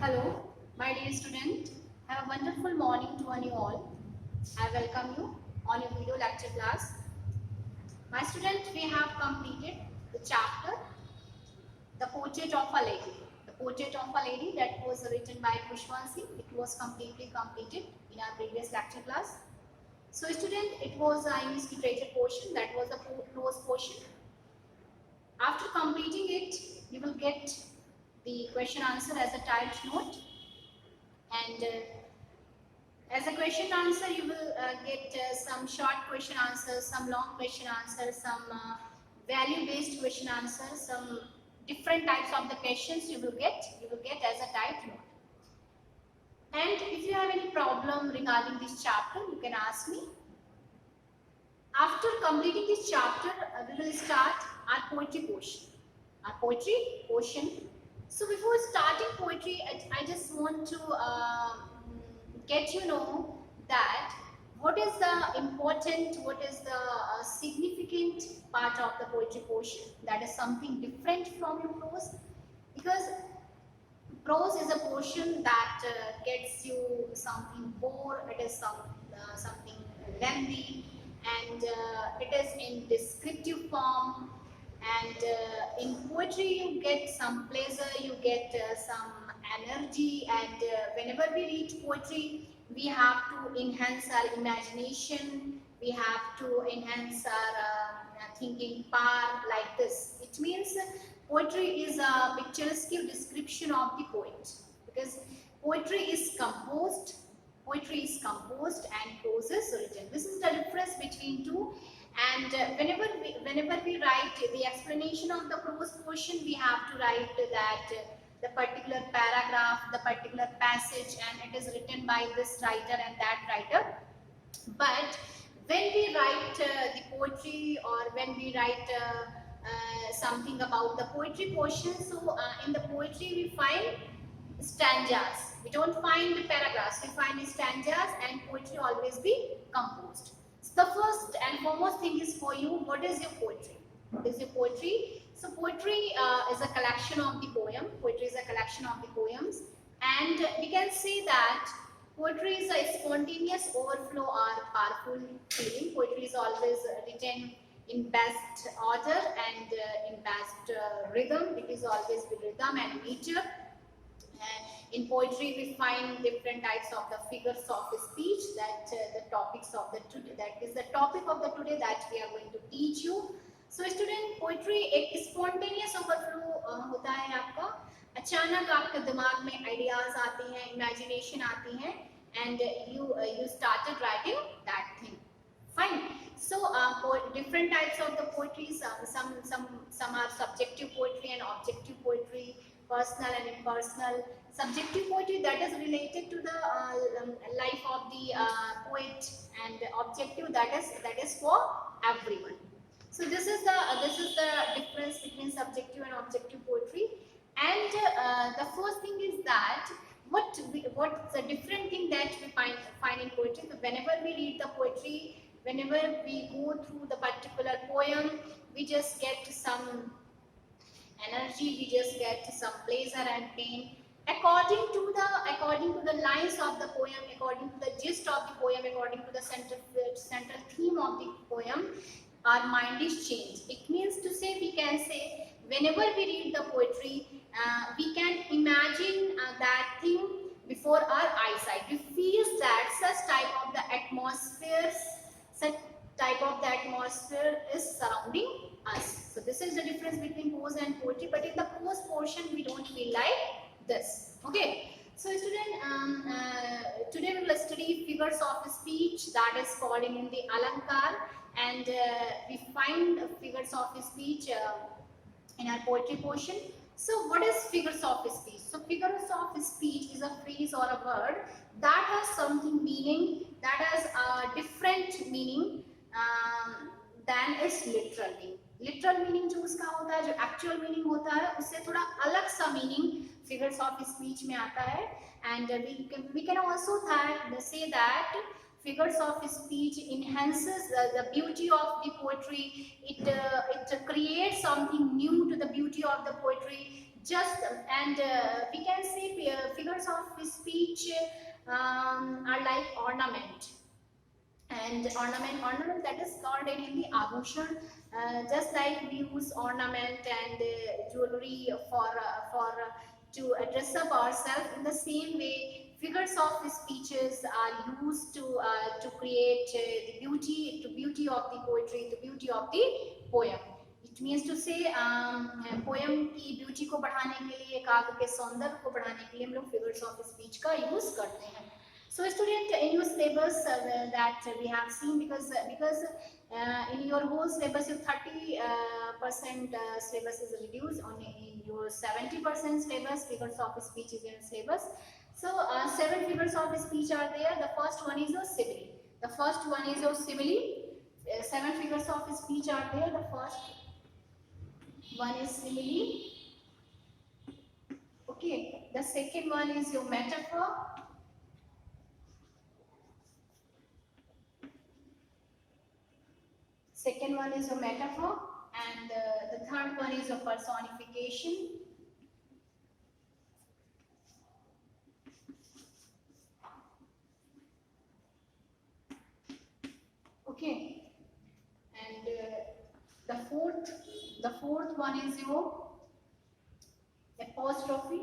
Hello, my dear student. Have a wonderful morning to you all. I welcome you on your video lecture class. My student, we have completed the chapter The Portrait of a Lady. The Portrait of a Lady that was written by Pushpansi. It was completely completed in our previous lecture class. So student, it was a English literature portion, that was the prose portion. After completing it, you will get the question answer as a typed note, and as a question answer you will get some short question answers, some long question answers, some value based question answers, some different types of the questions you will get as a typed note. And if you have any problem regarding this chapter, you can ask me. After completing this chapter, we will start our poetry portion. So before starting poetry, I just want to get you know that what is the important, what is the significant part of the poetry portion that is something different from your prose, because prose is a portion that gets you something more, it is something lengthy, and it is in descriptive form, and in poetry you get some pleasure, you get some energy, and whenever we read poetry we have to enhance our imagination, we have to enhance our thinking power, like this. It means poetry is a picturesque description of the poet, because poetry is composed, and prose is written. This is the difference between two. And whenever we write the explanation of the prose portion, we have to write that the particular paragraph, the particular passage, and it is written by this writer and that writer. But when we write the poetry, or when we write something about the poetry portion, so in the poetry we find stanzas. We don't find the paragraphs, we find stanzas, and poetry always be composed. So the first and foremost thing is for you, what is your poetry? What is your poetry? So poetry is a collection of the poem. Poetry is a collection of the poems, and we can say that poetry is a spontaneous overflow or powerful feeling. Poetry is always written in best order and in best rhythm. It is always with rhythm and meter. In poetry we find different types of the figures of speech, that the topics of the today, that is the topic of the today that we are going to teach you. So student, poetry एक spontaneous overflow होता है आपका, अचानक आपके दिमाग में ideas आती हैं, इमेजिनेशन आती हैं, and you started writing that thing. Fine. So different types of the poetry, some are subjective poetry and objective poetry, personal and impersonal. Subjective poetry, that is related to the life of the poet, and objective, that is for everyone. So this is the difference between subjective and objective poetry. And the first thing is that what's the different thing that we find in poetry. So whenever we read the poetry, whenever we go through the particular poem, we just get some energy, we just get some pleasure and pain according to the lines of the poem, according to the gist of the poem, according to the central theme of the poem. Our mind is changed. It means to say, we can say, whenever we read the poetry, we can imagine that thing before our eyesight. We feel that such type of the atmosphere is surrounding us. So this is the difference between prose and poetry. But in the prose portion, we don't feel like this. Okay. So student, today we will study figures of speech, that is called in the Alankar, and we find figures of speech in our poetry portion. So what is figures of speech? So figures of speech is a phrase or a word that has something meaning, that has a different meaning than its literal meaning. Literal meaning जो उसका होता है, जो actual meaning होता है, उससे थोड़ा अलग सा meaning figures of speech में आता है. And we can also say that figures of speech enhances the beauty of the poetry. It creates something new to the beauty of the poetry. just and we can say figures of speech are like ornament, and ornament that is called in Hindi abhushan. Just like we use ornament and jewelry to dress up ourselves, in the same way figures of speeches are used to create the beauty of the poetry, the beauty of the poem. It means to say poem की beauty को बढ़ाने के लिए, काव्य के सौंदर्य को बढ़ाने के लिए हम लोग फिगर्स ऑफ स्पीच का यूज करते हैं. So student, in your syllabus that we have seen, because in your whole syllabus your 30% syllabus is reduced, only in your 70% syllabus figures of speech is in syllabus. So 7 figures of speech are there. The first one is your simile. The first one is your simile. 7 figures of speech are there. The first one is simile. Okay. The second one is your metaphor. Second one is a metaphor, and the third one is a personification. Okay, and the fourth one is your apostrophe.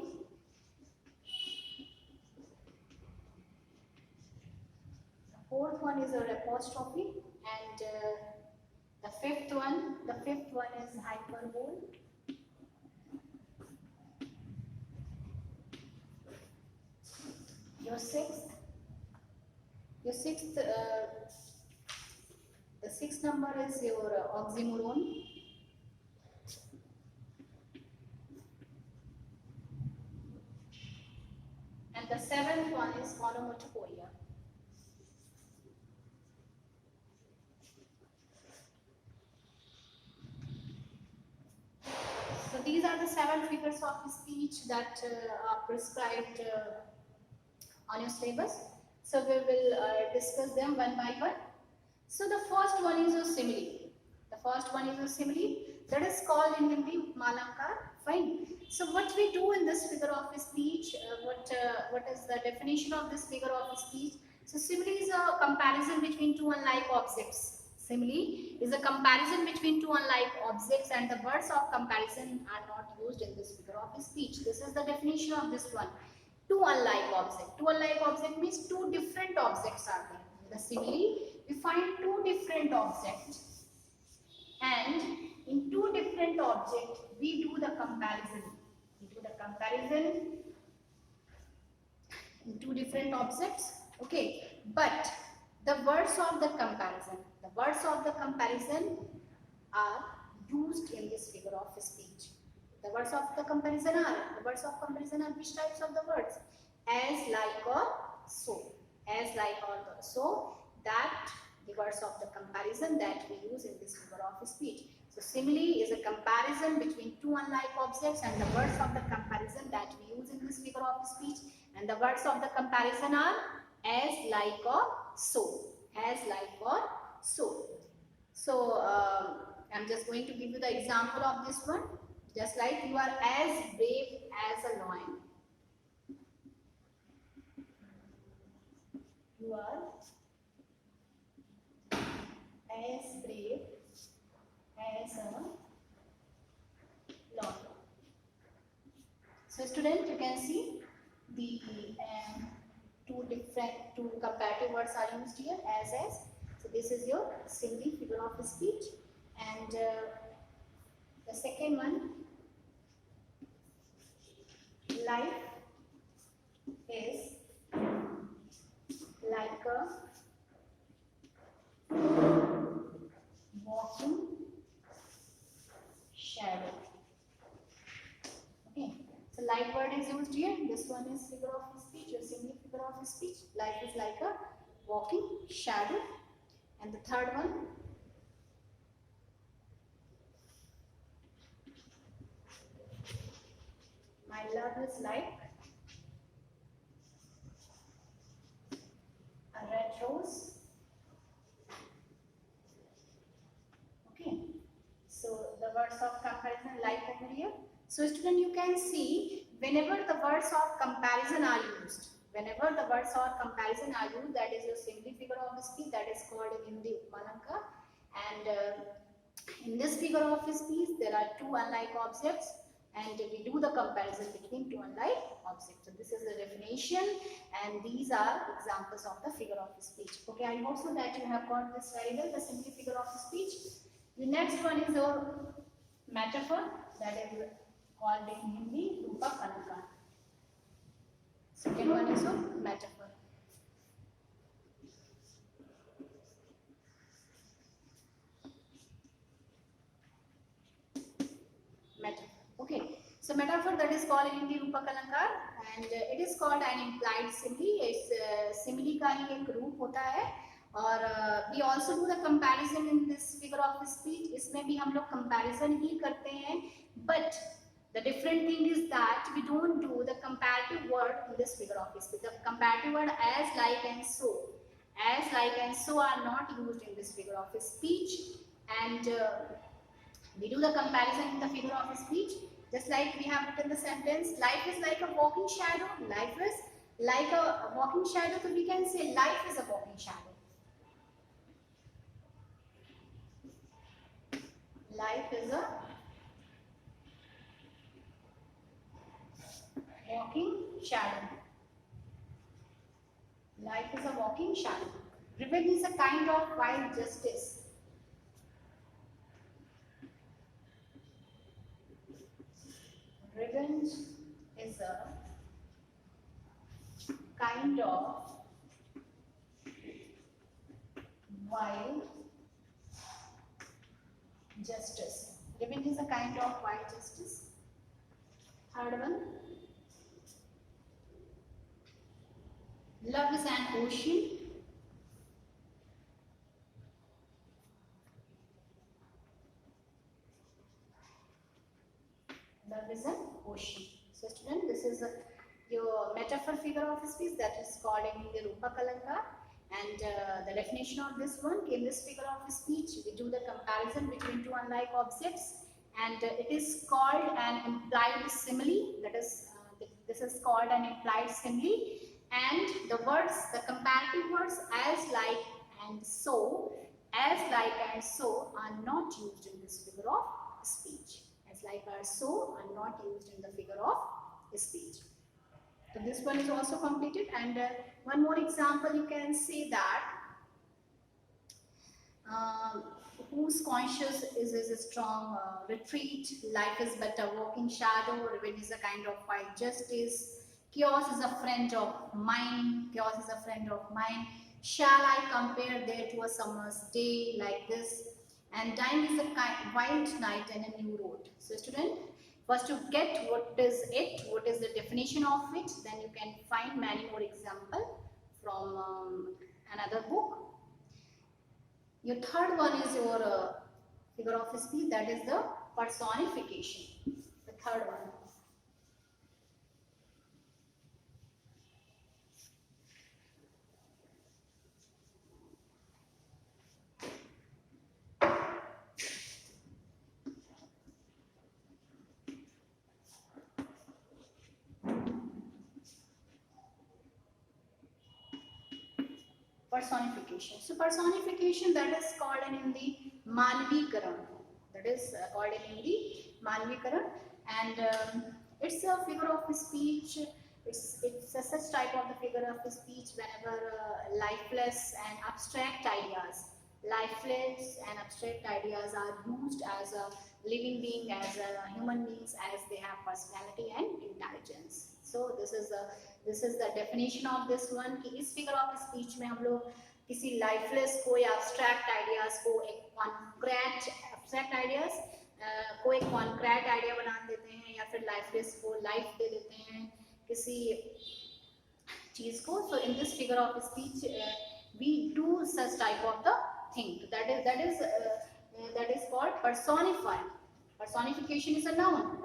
The fourth one is your apostrophe, and the fifth one is hyperbole. Your sixth, the sixth number is your oxymoron. And the seventh one is onomatopoeia. So these are the 7 figures of speech that are prescribed on your syllabus. So we will discuss them one by one. So the first one is a simile. The first one is a simile that is called in Hindi malankar. Fine. So what we do in this figure of speech, what is the definition of this figure of speech? So simile is a comparison between two unlike objects. Simile is a comparison between two unlike objects, and the words of comparison are not used in this figure of speech. This is the definition of this one. Two unlike objects. Two unlike objects means two different objects are there. In the simile, we find two different objects, and in two different objects, we do the comparison. We do the comparison in two different objects. Okay, but the words of the comparison are used in this figure of speech. The words of comparison are which types of the words? As, like, or so. As, like, or so. That the words of the comparison that we use in this figure of speech. So simile is a comparison between two unlike objects, and the words of the comparison that we use in this figure of speech. And the words of the comparison are as, like, or so. As, like, or so. So I'm just going to give you the example of this one. Just like you are as brave as a lion. You are as brave as a lion. So student, you can see the two comparative words are used here, as. So this is your simile figure of speech, and the second one, life is like a walking shadow. Okay, so life word is used here. This one is figure of speech, your simile figure of speech. Life is like a walking shadow. And the third one, my love is like a red rose. Okay, so the words of comparison like over here. So student, you can see whenever the words of comparison are used, whenever the words of comparison are used, that is your simile figure of speech, that is called in Hindi Upalanka. And in this figure of speech, there are two unlike objects, and we do the comparison between two unlike objects. So this is the definition, and these are examples of the figure of speech. Okay, I hope so that you have got this very well, the simile figure of speech. The next one is your metaphor, that is called in Hindi Rupak Alankar. Second one is your metaphor. Metaphor. Okay. So metaphor, that is called in Hindi Rupak Alankar, and it is called an implied simile. It's simile का ही एक रूप होता है. और we also do the comparison in this figure of speech. इसमें भी हम लोग comparison ही करते हैं, but the different thing is that we don't do the comparative word in this figure of speech. The comparative word as, like, and so, are not used in this figure of speech, and we do the comparison in the figure of speech. Just like we have written the sentence, life is like a walking shadow. Life is like a walking shadow. So we can say life is a walking shadow. Life is a walking shadow. Life is a walking shadow. Revenge is a kind of wild justice. Revenge is a kind of wild justice. Revenge is a kind of wild justice. Third one. Love is an ocean. Love is an ocean. So student, this is your metaphor figure of speech, that is called in the Rupak Alankar. And the definition of this one, in this figure of speech, we do the comparison between two unlike objects, and it is called an implied simile. That is, this is called an implied simile. And the words, the comparative words as, like, and so, are not used in this figure of speech. As, like, or so are not used in the figure of speech. So this one is also completed, and one more example, you can say that whose conscience is a strong retreat, life is but a walking shadow, revenge is a kind of wild justice, chaos is a friend of mine, shall I compare there to a summer's day, like this, and time is a wild night and a new road. So student, first to get what is it, what is the definition of it, then you can find many more examples from another book. Your third one is your figure of speech, that is the personification. The third one. Personification. So personification, that is called in Hindi Manvikaran. That is called in Hindi Manvikaran, and it's a figure of speech. It's a such type of the figure of speech whenever lifeless and abstract ideas are used as a living being, as a human beings, as they have personality and intelligence. So this is the definition of this one, कि इस figure of speech में हम लोग किसी lifeless को या abstract ideas को एक concrete abstract ideas को एक concrete idea बना देते हैं, या फिर lifeless को life दे देते हैं किसी चीज को. So in this figure of speech we do such type of the thing, that is called personify. Personification is a noun.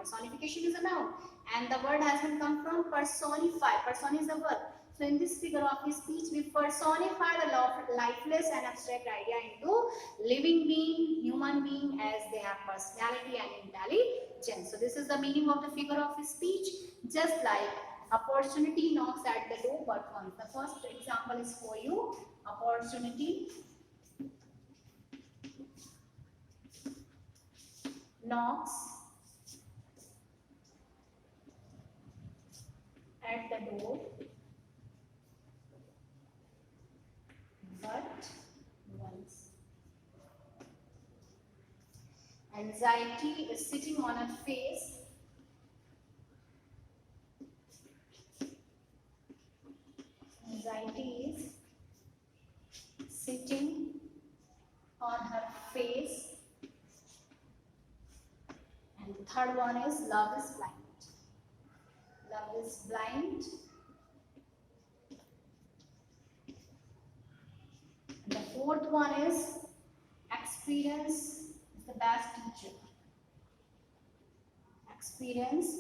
And the word has been come from personify. Person is a verb. So in this figure of speech, we personify the lifeless and abstract idea into living being, human being, as they have personality and intelligence. So this is the meaning of the figure of speech. Just like opportunity knocks at the door but once. The first example is for you. Opportunity knocks at the door but once. Anxiety is sitting on her face. Anxiety is sitting on her face. And the third one is love is blind. Love is blind. And the fourth one is experience is the best teacher. Experience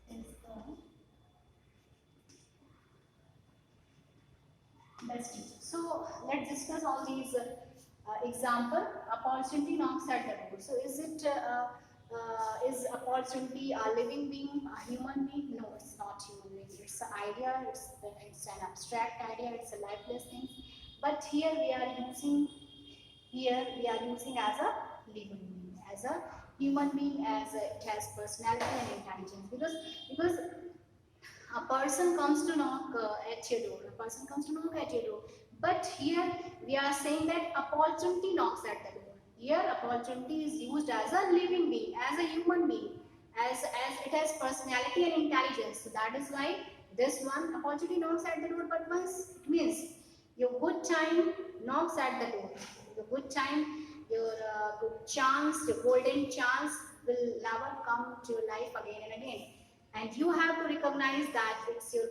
is the best teacher. So let's discuss all these example. Opportunity knocks at the door. So is opportunity a living being, a human being? No, it's not human being. It's an idea. It's an abstract idea. It's a lifeless thing. But here we are using as a living being, as a human being, as it has personality and intelligence. Because a person comes to knock at your door. A person comes to knock at your door. But here we are saying that opportunity knocks at the door. Here opportunity is used as a living being, as a human being, as it has personality and intelligence. So that is why this one, opportunity knocks at the door but once, means your good time knocks at the door. Your good time, your good chance, your golden chance will never come to your life again and again. And you have to recognize that it's your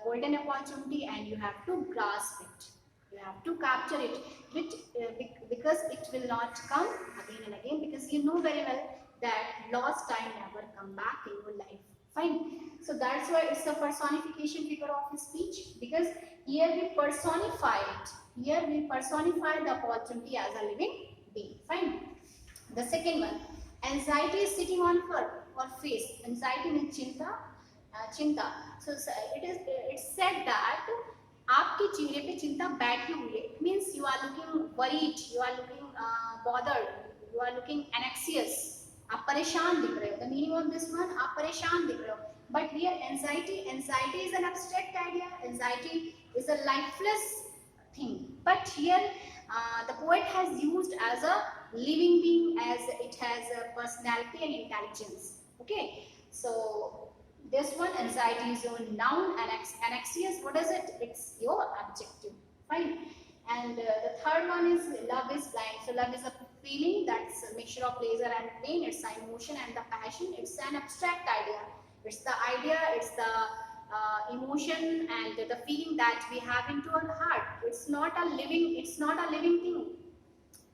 golden opportunity and you have to grasp it. You have to capture it, because it will not come again and again, because you know very well that lost time never come back in your life. Fine. So that's why it's the personification figure of speech, because here we personify it. Here we personify the opportunity as a living being. Fine. The second one, anxiety is sitting on her or face. Anxiety means chinta. So it's said that आपके चेहरे पे चिंता बैठी हुई है. It means you are looking worried, you are looking bothered, you are looking anxious. आप परेशान दिख रहे हो. The meaning of this one, आप परेशान दिख रहे हो. But here anxiety is an abstract idea. Anxiety is a lifeless thing. But here the poet has used as a living being, as it has a personality and intelligence. Okay, so this one, anxiety is your noun, and anxious, what is it? It's your adjective. Fine. And the third one is love is blind. So love is a feeling that's a mixture of pleasure and pain. It's an emotion and the passion. It's an abstract idea. It's the idea, it's the emotion and the feeling that we have into our heart. It's not a living thing.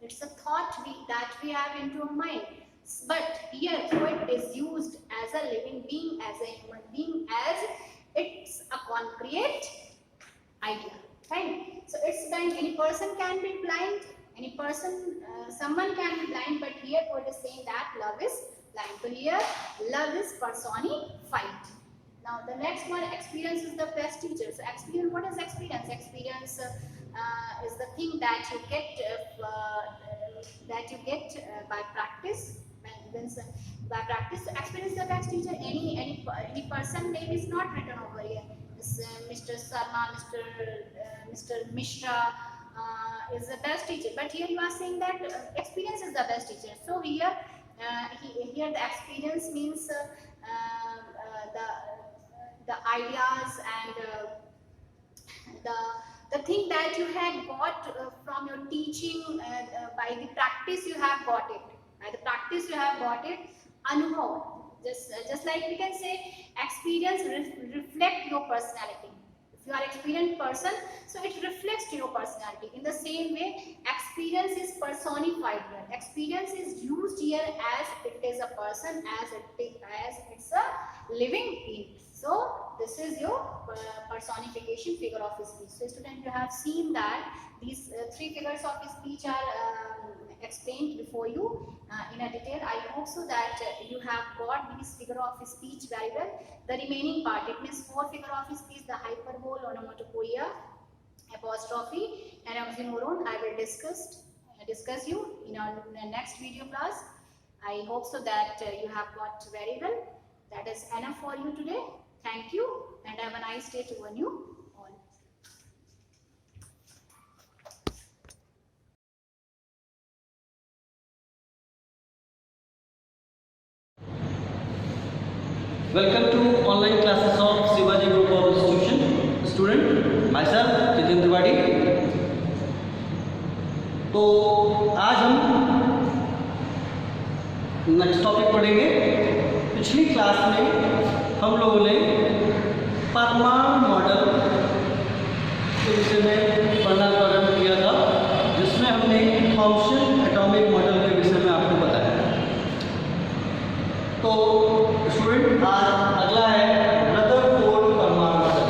It's a thought that we have into our mind. But here poet is used as a living being, as a human being, as it's a concrete idea. Fine. So it's blind. Any person can be blind. Any person, someone can be blind. But here poet is saying that love is blind. So here love is personified. Now the next one, experience is the best teacher. So experience, what is experience? Experience is the thing that you get by practice. By practice, experience the best teacher. Any person name is not written over here. Mr. Sarma, Mr. Mishra is the best teacher. But here you are saying that experience is the best teacher. So here the experience means the ideas and the thing that you have got from your teaching, by the practice you have got it. By the practice you have got it. Anubhav. Just like we can say, experience reflect your personality. If you are experienced person, so it reflects to your personality. In the same way, experience is personified here. Experience is used here as it is a person, as it's a living being. So this is your personification figure of speech. So student, you have seen that these three figures of speech are explained before you in a detail. I hope so that you have got these figure of speech very well. The remaining part, it means four figure of speech: the hyperbole, onomatopoeia, apostrophe, and oxymoron. I will discuss you in our next video class. I hope so that you have got very well. That is enough for you today. Thank you, and have a nice day to you all. Welcome to online classes of Shivaji Group of Institution. Student, myself Jitin Tiwari. तो आज हम next topic पढ़ेंगे। पिछली class में हम लोगों ने परमाणु मॉडल के विषय में पढ़ना प्रारंभ किया था, जिसमें हमने थॉम्सन एटॉमिक मॉडल के विषय में आपको बताया। तो स्टूडेंट, आज अगला है रदरफोर्ड परमाणु model.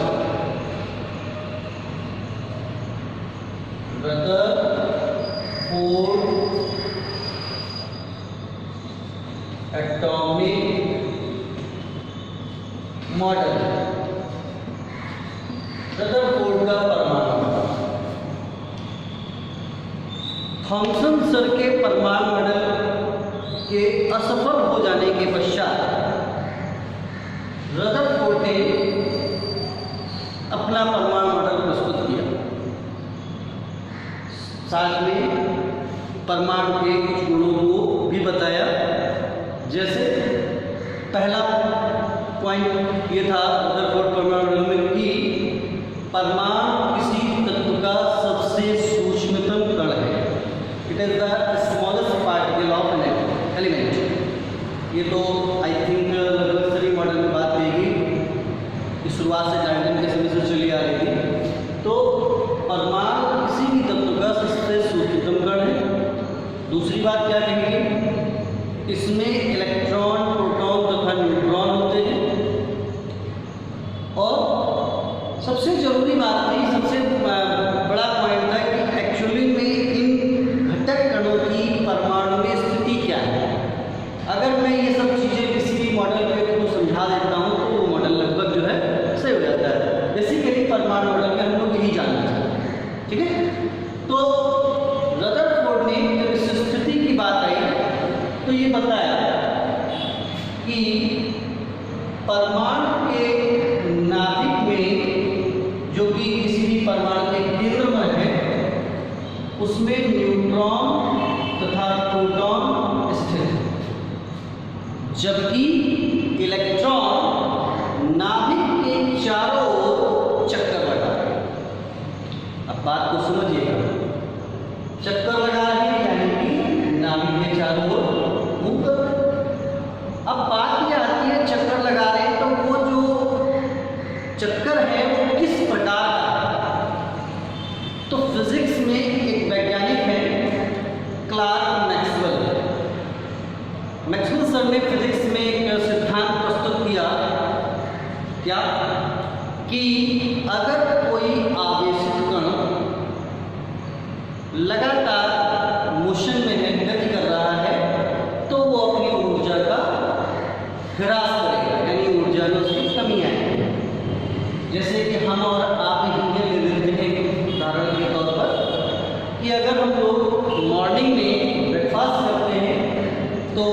Rutherford atomic model, Rutherford का परमाणु मॉडल। थॉम्सन सर के परमाणु मॉडल के असफल हो जाने के पश्चात रदरफोर्ड ने अपना परमाणु मॉडल प्रस्तुत किया। साथ में परमाणु के कुछ गुणों को भी बताया। जैसे पहला पॉइंट ये था रदरफोर्ड परमाणु मॉडल में कि परमाणु किसी तत्व का सबसे सूक्ष्मतम कण है। It is the smallest particle of an element. ये तो आई थिंक लगभग सभी मॉडल में बात कहेगी कि शुरुआत से डाल्टन के समय से चली आ रही थी। तो परमाणु किसी भी तत्व का सबसे सूक्ष्मतम कण है। दूसरी बात क्या कहेंगे, इसमें इलेक्ट्रॉन, प्रोटॉन तथा न्यूट्रॉन होते हैं। और सबसे जरूरी बात थी, सबसे बड़ा पॉइंट था कि एक्चुअली में इन घटक कणों की परमाणु में स्थिति क्या है। अगर मैं ये सब चीज़ें किसी भी मॉडल के थ्रू समझा देता हूँ तो वो मॉडल लगभग जो है सही हो जाता है। बेसिकली परमाणु मॉडल में हम लोग यही जानना चाहते हैं, ठीक है। तो रदरफोर्ड ने जब इस स्थिति की बात आई तो ये बताया कि परमाणु के नाभिक में, जो कि किसी भी परमाणु के केंद्र में है, उसमें न्यूट्रॉन तथा प्रोटॉन स्थित है, जबकि इलेक्ट्रॉन नाभिक के चारों ओर चक्कर लगा रहे हैं। अब बात को समझिएगा, चक्कर लगा रहे हैं यानी कि नाभिक के चारों ओर मूव कर रहे हैं। अब बात यह आती है, चक्कर लगा रहे हैं तो वो जो चक्कर है वो किस प्रकार का है। तो फिजिक्स में एक वैज्ञानिक है क्लार्क मैक्सवेल। मैक्सवेल सर ने फिजिक्स में एक सिद्धांत प्रस्तुत किया, क्या कि अगर कोई आवेशित कण लगातार मोशन में है, गति कर रहा है, तो वो अपनी ऊर्जा का ह्रास करेगा, यानी ऊर्जा में उसकी कमी आएगी। जैसे कि हम और आप ही ले लेते हैं उदाहरण के तौर पर कि अगर हम लोग मॉर्निंग में ब्रेकफास्ट करते हैं तो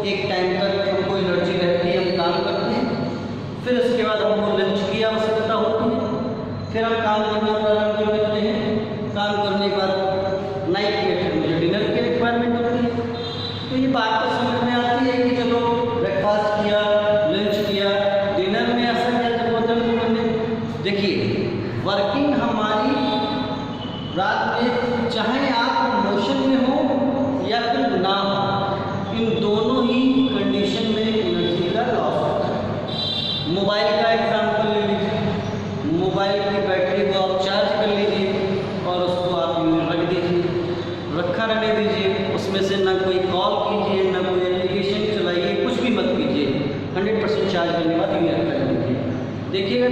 एक टाइम तक हमको एनर्जी रहती है, हम काम करते हैं। फिर उसके बाद हमको लंच की आवश्यकता होती है, फिर हम काम करना प्रारंभ कर देते हैं। काम करने के बाद नाइट में फिर मुझे डिनर की रिक्वायरमेंट होती है। तो ये बात तो समझ में आती है कि चलो ब्रेकफास्ट किया, लंच किया, डिनर में ऐसा क्या जरूरत है करने। देखिए, वर्किंग हमारी रात में, चाहे आप मोशन में हो या फिर ना हो, इन दोनों ही कंडीशन में एनर्जी का लॉस होता है। मोबाइल का एग्जाम्पल ले लीजिए। मोबाइल की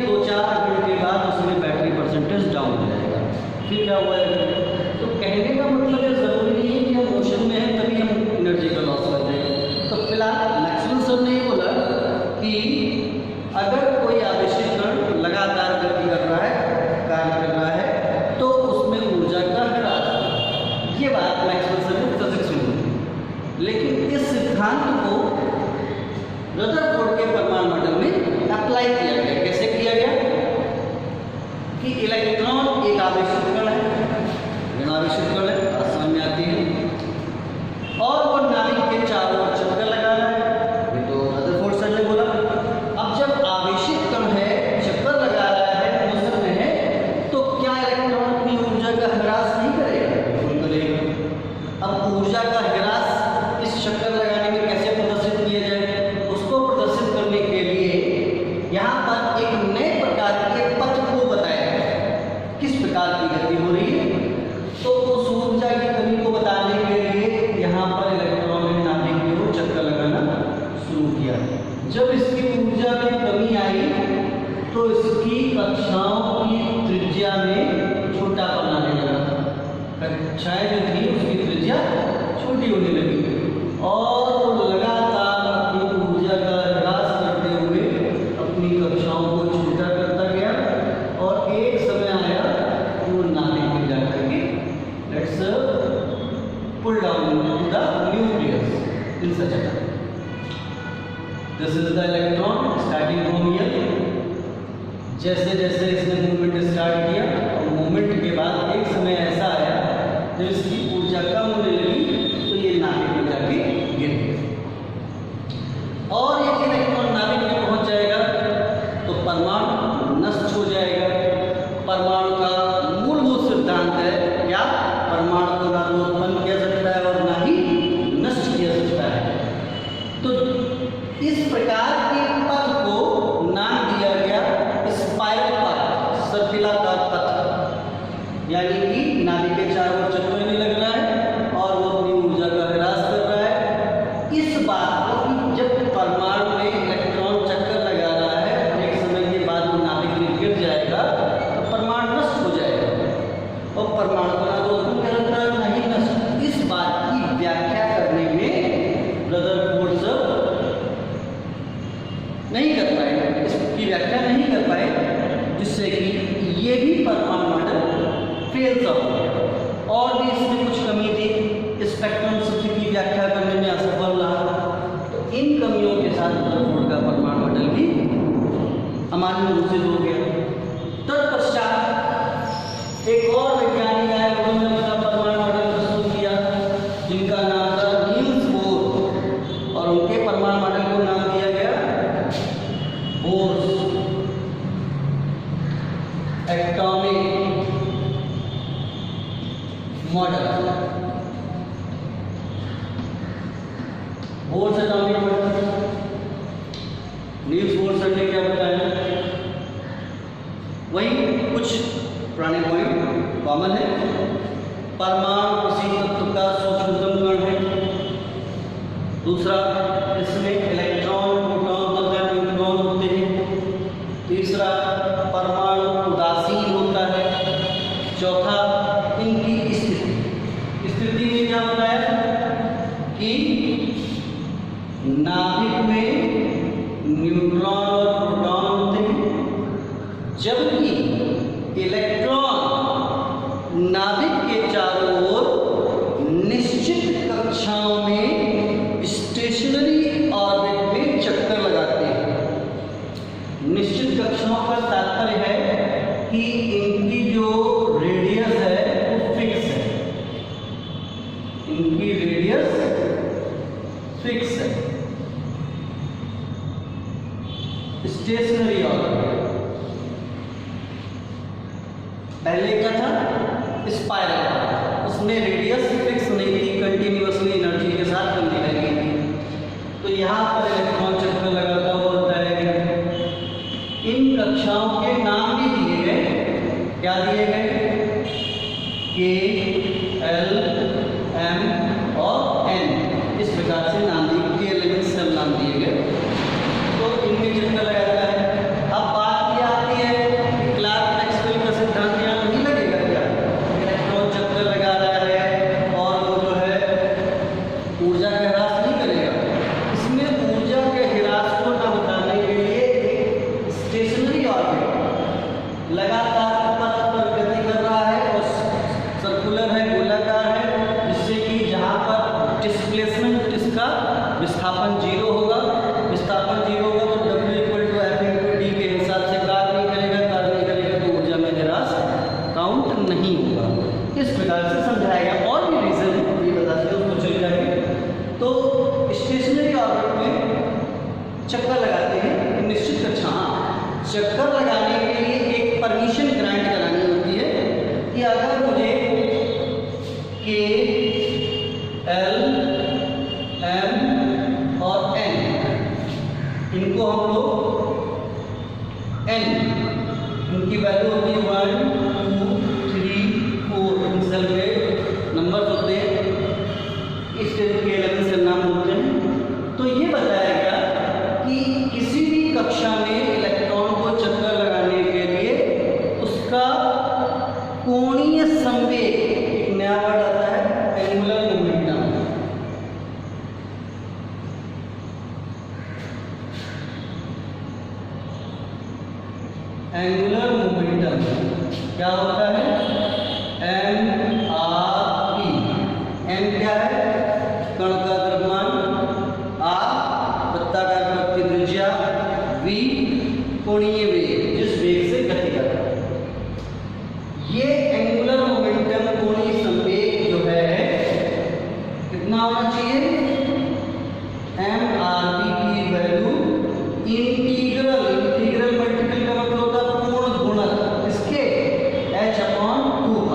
2-4 घंटे बाद उसमें बैटरी परसेंटेज डाउन हो जाएगा। फिर क्या हुआ है? तो कहने का मतलब है ज़रूरी नहीं है कि हम मोशन में हैं तभी हम एनर्जी का लॉस कर रहे हैं। तो फिलहाल मैक्सवेल सर ने ये बोला कि अगर कोई आवेशित कण लगातार गति कर रहा है, कार्य कर रहा है, तो उसमें ऊर्जा का ह्रास होगा। ये बात मैक्सवेल सर ने फिजिक्स में बोली। लेकिन इस सिद्धांत को रदरफोर्ड के परमाणु मॉडल में अप्लाई किया गया। कैसे किया गया? कि इलेक्ट्रॉन एक आवेशित कण है, ऋणावेशित कण है, बात समझ में आती है, और वो नाभिक के चारों ओर चक्कर लगा रहा है। ये तो रदरफोर्ड सर ने बोला। अब जब आवेशित कण है, चक्कर लगा रहा है, मोशन में है, तो क्या इलेक्ट्रॉन अपनी ऊर्जा का ह्रास नहीं करेगा? बिल्कुल करेगा। अब ऊर्जा का ह्रास इस चक्कर लगाने में कैसे प्रदर्शित किया जाए? उसको प्रदर्शित करने के लिए यहाँ पर एक नए प्रकार के पथ को बताया गया। किस प्रकार की गति हो रही है? तो उस ऊर्जा की कमी को बताने के लिए यहाँ पर इलेक्ट्रॉन ने नाभिक के ओर चक्कर लगाना शुरू किया। जब इसकी ऊर्जा में कमी आई तो इसकी कक्षाओं की त्रिज्या में छोटापन आने लगा। कक्षाएं जो थी उसकी त्रिज्या छोटी होने लगी और वो लगातार अपनी ऊर्जा का ह्रास करते हुए अपनी कक्षाओं को छोटा करता गया और एक समय आया कि वो नाभिक में जाकर के let's pull down to the nucleus in such a this is the electron starting from here. जैसे जैसे इसने मूवमेंट स्टार्ट किया और मूवमेंट के बाद एक समय ऐसा आया जब इसकी ऊर्जा कम होने लगी तो ये नाभिक में जाके गिर गया। और यदि इलेक्ट्रॉन नाभिक में पहुंच जाएगा तो परमाणु नष्ट हो जाएगा। परमाणु का मूलभूत सिद्धांत है क्या? परमाणु को ना तो उत्पन्न किया सकता है और ना ही नष्ट किया सकता है। तो इस प्रकार के पथ को नाम दिया गया स्पाइरल पथ, सर्पिलाकार पथ। यानी कि नाभिक के चारों ओर चक्कर नहीं लग रहा है और वो अपनी ऊर्जा का ह्रास कर रहा है। इस बात को कि जब परमाणु में इलेक्ट्रॉन चक्कर लगा रहा है और एक समय के बाद वो नाभिक में गिर जाएगा तो परमाणु नष्ट हो जाएगा और परमाणु को ना तो उत्पन्न कर सकता है ना ही नष्ट। इस बात की व्याख्या करने में रदरफोर्ड सर नहीं कर पाए, इसकी व्याख्या नहीं कर पाए, जिससे कि ये भी परमाणु मॉडल फेल सा हो गया। और भी इसमें कुछ कमी थी, स्पेक्ट्रम सूत्र की व्याख्या करने में असफल रहा। तो इन कमियों के साथ रदरफोर्ड का परमाणु मॉडल भी अमान्य घोषित हो गया। तत्पश्चात एक और वैज्ञानिक आए, उन्होंने अपना परमाणु मॉडल प्रस्तुत किया जिनका नाम था नील्स बोर और उनके परमाणु मॉडल को नाम दिया गया Bohr's atomic model. Bohr's atomic model Niels Bohr sir ने क्या बताया? वही कुछ पुराने पॉइंट कॉमन है। परमाणु किसी तत्व का सूक्ष्मतम कण है। दूसरा, इसमें इलेक्ट्रॉन, प्रोटॉन तथा न्यूट्रॉन होते हैं। तीसरा, परमाणु उदासीन होता है। चौथा, इनकी स्थिति में क्या होता है कि नाभिक में न्यूट्रॉन और प्रोटॉन होते हैं, जबकि इलेक्ट्रॉन नाभिक के चारों ओर निश्चित कक्षाओं में स्टेशनरी ऑर्बिट में चक्कर लगाते हैं। निश्चित कक्षाओं का तात्पर्य है कि इनकी जो रेडियस है वो फिक्स है, इनकी रेडियस फिक्स है। स्टेशनरी ऑर्बिट पहले क्या था? स्पाइरल, उसमें रेडियस फिक्स नहीं थी, कंटिन्यूअसली एनर्जी के साथ बनने लगी थी। तो यहाँ पर इलेक्ट्रॉन चक्कर लगाता हुआ बताया गया। इन कक्षाओं के नाम भी दिए गए। क्या दिए गए? के, एल, एम और एन, इस प्रकार से नाम दिए। के एल एम सब नाम दिए गए। तो इनमें चक्कर लगाता है। अब बात ये आती लगातार पथ पर गति कर रहा है और सर्कुलर है, गोलाकार है, जिससे कि जहाँ पर डिस्प्लेसमेंट इसका विस्थापन 0 होगा, विस्थापन 0 होगा तो W = F × d के हिसाब से कार्य नहीं करेगा तो ऊर्जा में ह्रास काउंट नहीं होगा। इस प्रकार से समझाया गया। और भी रीजन ये बताते हैं उसको चल जाएंगे। तो स्टेशनरी ऑर्बिट में चक्कर लगाते हैं एक निश्चित कक्षा, चक्कर लगाने के लिए एक परमिशन ग्रांट करानी होती है कि अगर मुझे K, L, M और N, इनको हम लोग N, इनकी वैल्यू होती है 1, 2, 3, 4 इन सब के नंबर होते हैं, इस के अलग से नाम होते हैं। तो ये बताया गया कि किसी भी कक्षा में इलेक्ट्रॉन को चक्कर लगाने के लिए उसका कोणीय संवेग, एक नया वर्ड आता है एंगुलर मोमेंटम, एंगुलर मोमेंटम क्या होता है? MRP। M क्या है? कण का द्रव्यमान, R वृत्ताकार पथ की त्रिज्या, V कोणीय वेग, जिस वेग से गति कर रहा है। ये एंगुलर मोमेंटम कोणीय संवेग जो है कितना होना चाहिए? MRP की वैल्यू इंटीग्रल मल्टीपल का मतलब होता है पूर्ण गुणक इसके h/2π।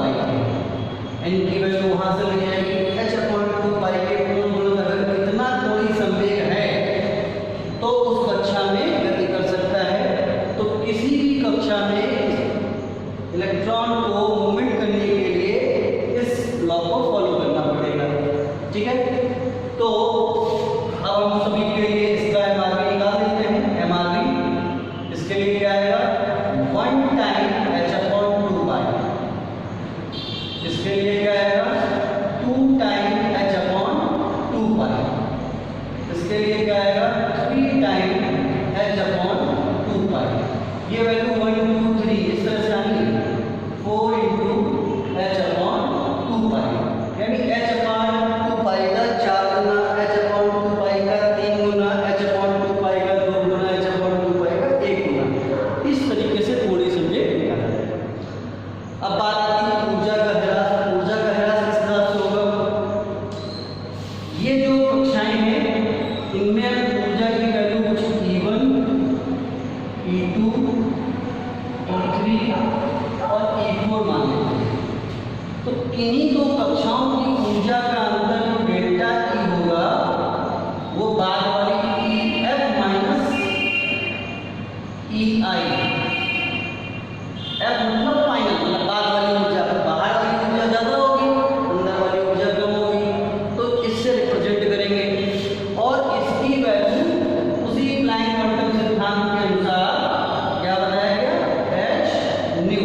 n की वैल्यू वहां से ले जाएगी, h/2π के पूर्ण गुणक अगर इतना कोणीय संवेग है तो उस कक्षा में गति कर सकता है। तो किसी भी कक्षा में इलेक्ट्रॉन को मूवमेंट करने के लिए इस लॉ को फॉलो करना पड़ेगा। ठीक है, तो अब हम सभी के लिए इसका MRP निकाल देते हैं। MRP इसके लिए क्या आएगा? 1 टाइम h/2π। इसके लिए क्या आएगा? 2 टाइम h/2π। इसके लिए क्या आएगा? 3 टाइम h/2π। ये वैल्यू 1, 2, 3 इस तरह से आएगी 4 × h/2π, यानी h/2π का 4 गुना, h/2π का 3 गुना, h/2π का 2 गुना, h/2π का 1 गुना। इस तरीके से कोणीय संवेग निकाला जाए। अब बात आती है ऊर्जा का ह्रास। ऊर्जा का ह्रास किस हिसाब से होगा? ये जो कक्षाएं हैं इनमें ऊर्जा की वैल्यू कुछ E1, E2, E3 और E4 मान लेते हैं। तो किन्हीं दो कक्षाओं की ऊर्जा का अंतर जो डेल्टा E होगा वो बाद वाली EF माइनस EI। F मतलब फाइनल, मतलब बाद वाली ऊर्जा, बाहर वाली ऊर्जा ज्यादा होगी, अंदर वाली ऊर्जा कम होगी, तो इससे रिप्रेजेंट करेंगे। और इसकी वैल्यू उसी प्लैंक क्वांटम सिद्धांत के अनुसार क्या बताया गया? h न्यू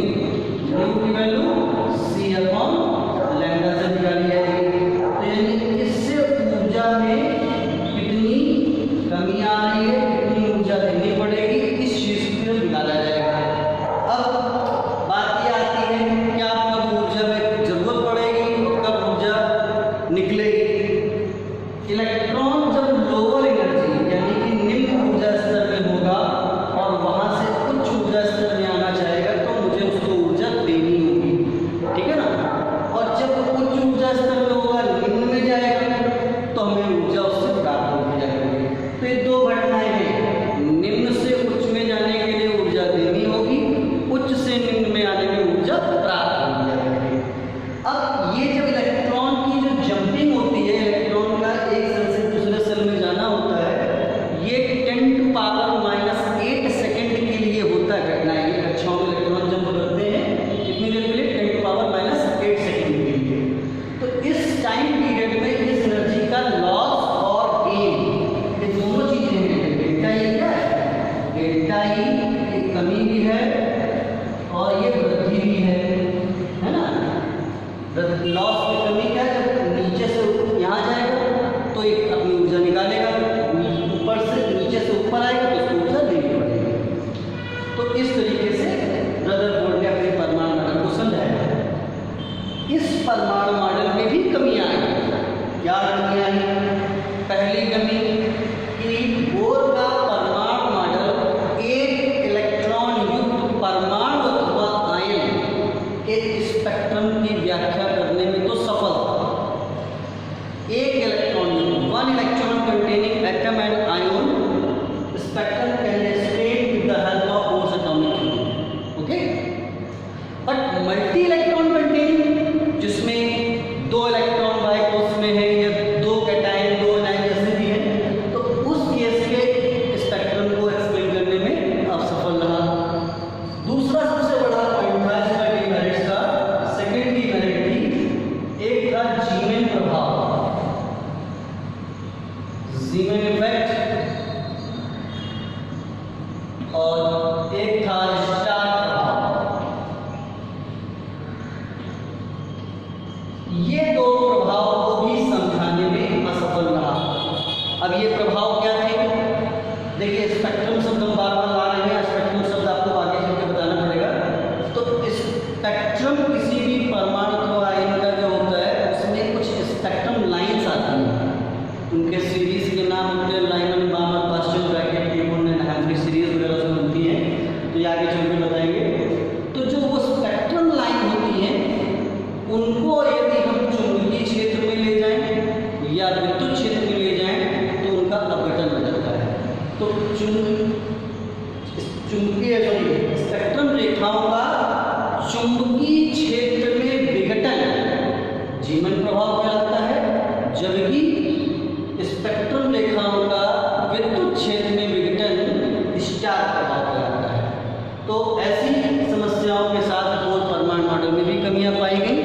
की वैल्यू c/λ से निकाली जाएगी। तो यानी जाएंगे। तो जो वो स्पेक्ट्रम लाइन होती है उनको यदि हम चुंबकीय क्षेत्र में ले जाएं या विद्युत क्षेत्र में ले जाएं तो उनका अपघटन हो जाता है। तो चुंबकीय स्पेक्ट्रम रेखाओं का चुंबकीय क्षेत्र में विघटन जीवन प्रभाव कहलाता है, जबकि स्पेक्ट्रम रेखाओं का विद्युत क्षेत्र में विघटन स्टार प्रभाव कहलाता है। तो ऐसी समस्याओं के साथ बोध परमाणु मॉडल में भी कमियां पाई गई।